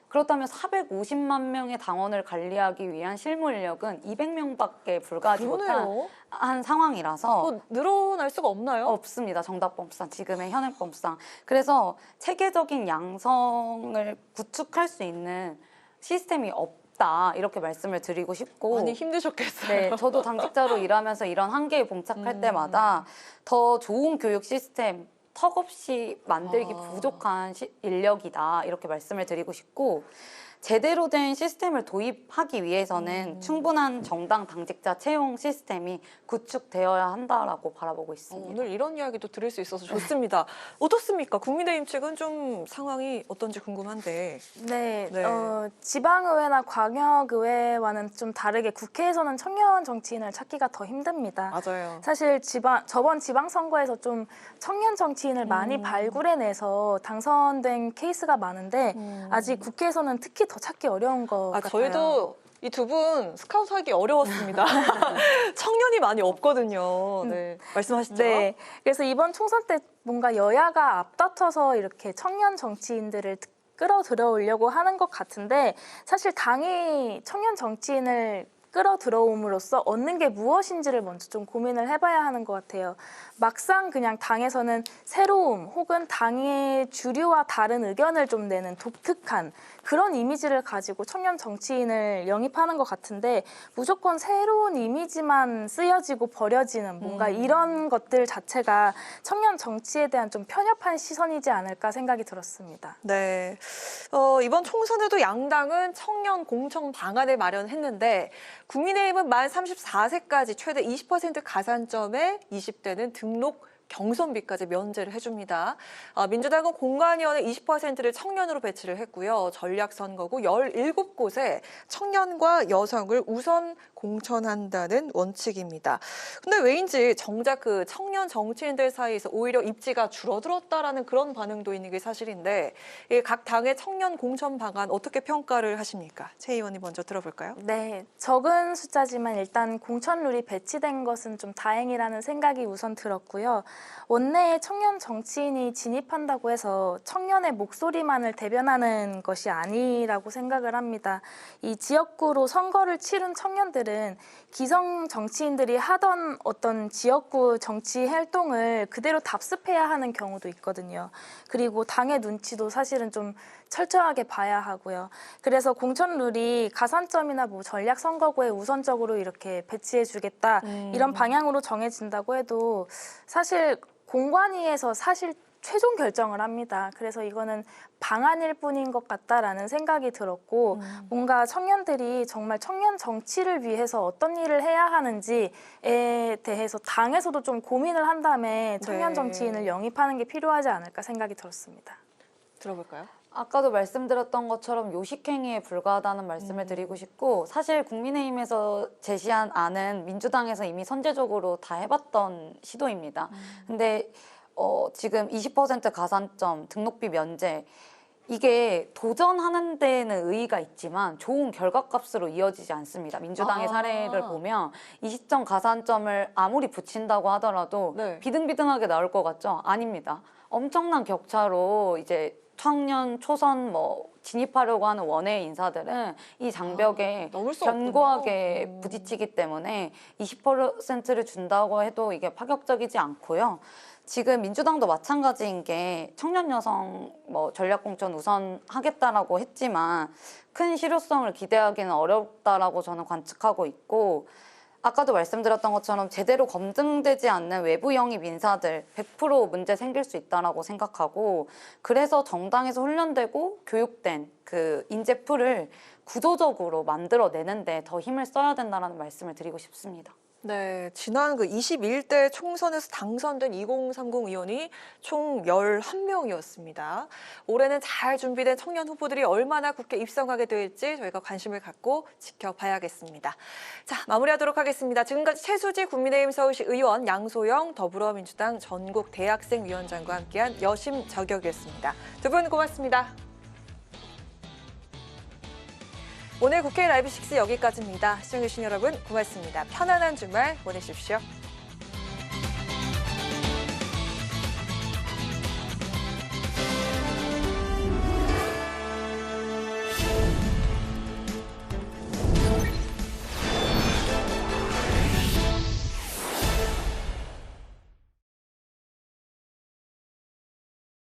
그렇다면 450만 명의 당원을 관리하기 위한 실무 인력은 200명밖에 불과하지 못한 상황이라서 늘어날 수가 없나요? 없습니다. 정당법상, 지금의 현행법상. 그래서 체계적인 양성을 구축할 수 있는 시스템이 없다 이렇게 말씀을 드리고 싶고 많이 힘드셨겠어요. 네, 저도 당직자로 일하면서 이런 한계에 봉착할 때마다 더 좋은 교육 시스템 턱없이 만들기 부족한 인력이다 이렇게 말씀을 드리고 싶고 제대로 된 시스템을 도입하기 위해서는 충분한 정당 당직자 채용 시스템이 구축되어야 한다라고 바라보고 있습니다. 오늘 이런 이야기도 들을 수 있어서 좋습니다. 어떻습니까? 국민의힘 측은 좀 상황이 어떤지 궁금한데. 네. 지방의회나 광역의회와는 좀 다르게 국회에서는 청년 정치인을 찾기가 더 힘듭니다. 맞아요. 사실 저번 지방선거에서 좀 청년 정치인을 많이 발굴해내서 당선된 케이스가 많은데 아직 국회에서는 특히 더 찾기 어려운 것 같아요. 저희도 이 두 분 스카우트하기 어려웠습니다. 청년이 많이 없거든요. 네. 말씀하시죠. 네. 그래서 이번 총선 때 뭔가 여야가 앞다퉈서 이렇게 청년 정치인들을 끌어들여오려고 하는 것 같은데 사실 당이 청년 정치인을 끌어들어옴으로써 얻는 게 무엇인지를 먼저 좀 고민을 해봐야 하는 것 같아요. 막상 그냥 당에서는 새로움 혹은 당의 주류와 다른 의견을 좀 내는 독특한 그런 이미지를 가지고 청년 정치인을 영입하는 것 같은데 무조건 새로운 이미지만 쓰여지고 버려지는 뭔가 이런 것들 자체가 청년 정치에 대한 좀 편협한 시선이지 않을까 생각이 들었습니다. 네, 이번 총선에도 양당은 청년 공천 방안을 마련했는데 국민의힘은 만 34세까지 최대 20% 가산점에 20대는 등록 경선비까지 면제를 해줍니다. 민주당은 공관위원회 20%를 청년으로 배치를 했고요. 전략선거구 17곳에 청년과 여성을 우선 공천한다는 원칙입니다. 근데 왜인지 정작 그 청년 정치인들 사이에서 오히려 입지가 줄어들었다라는 그런 반응도 있는 게 사실인데 각 당의 청년 공천 방안 어떻게 평가를 하십니까? 최 의원이 먼저 들어볼까요? 네, 적은 숫자지만 일단 공천룰이 배치된 것은 좀 다행이라는 생각이 우선 들었고요. 원내에 청년 정치인이 진입한다고 해서 청년의 목소리만을 대변하는 것이 아니라고 생각을 합니다. 이 지역구로 선거를 치른 청년들은 기성 정치인들이 하던 어떤 지역구 정치 활동을 그대로 답습해야 하는 경우도 있거든요. 그리고 당의 눈치도 사실은 좀 철저하게 봐야 하고요. 그래서 공천룰이 가산점이나 뭐 전략 선거구에 우선적으로 이렇게 배치해주겠다 이런 방향으로 정해진다고 해도 사실 공관위에서 사실 최종 결정을 합니다. 그래서 이거는 방안일 뿐인 것 같다라는 생각이 들었고 뭔가 청년들이 정말 청년 정치를 위해서 어떤 일을 해야 하는지에 대해서 당에서도 좀 고민을 한 다음에 청년 정치인을 영입하는 게 필요하지 않을까 생각이 들었습니다. 들어볼까요? 아까도 말씀드렸던 것처럼 요식행위에 불과하다는 말씀을 드리고 싶고 사실 국민의힘에서 제시한 안은 민주당에서 이미 선제적으로 다 해봤던 시도입니다. 근데 지금 20% 가산점, 등록비 면제 이게 도전하는 데는 의의가 있지만 좋은 결과값으로 이어지지 않습니다. 민주당의 사례를 보면 20점 가산점을 아무리 붙인다고 하더라도 비등비등하게 나올 것 같죠? 아닙니다. 엄청난 격차로 이제 청년, 초선 진입하려고 하는 원외 인사들은 이 장벽에 견고하게 부딪히기 때문에 20%를 준다고 해도 이게 파격적이지 않고요. 지금 민주당도 마찬가지인 게 청년 여성 전략공천 우선 하겠다라고 했지만 큰 실효성을 기대하기는 어렵다라고 저는 관측하고 있고 아까도 말씀드렸던 것처럼 제대로 검증되지 않는 외부 영입 인사들 100% 문제 생길 수 있다라고 생각하고 그래서 정당에서 훈련되고 교육된 그 인재풀을 구조적으로 만들어내는데 더 힘을 써야 된다는 말씀을 드리고 싶습니다. 네, 지난 그 21대 총선에서 당선된 2030 의원이 총 11명이었습니다. 올해는 잘 준비된 청년 후보들이 얼마나 국회 입성하게 될지 저희가 관심을 갖고 지켜봐야겠습니다. 자, 마무리하도록 하겠습니다. 지금까지 최수지 국민의힘 서울시 의원, 양소영 더불어민주당 전국 대학생위원장과 함께한 여심 저격이었습니다. 두 분 고맙습니다. 오늘 국회 라이브 6 여기까지입니다. 시청해주신 여러분 고맙습니다. 편안한 주말 보내십시오.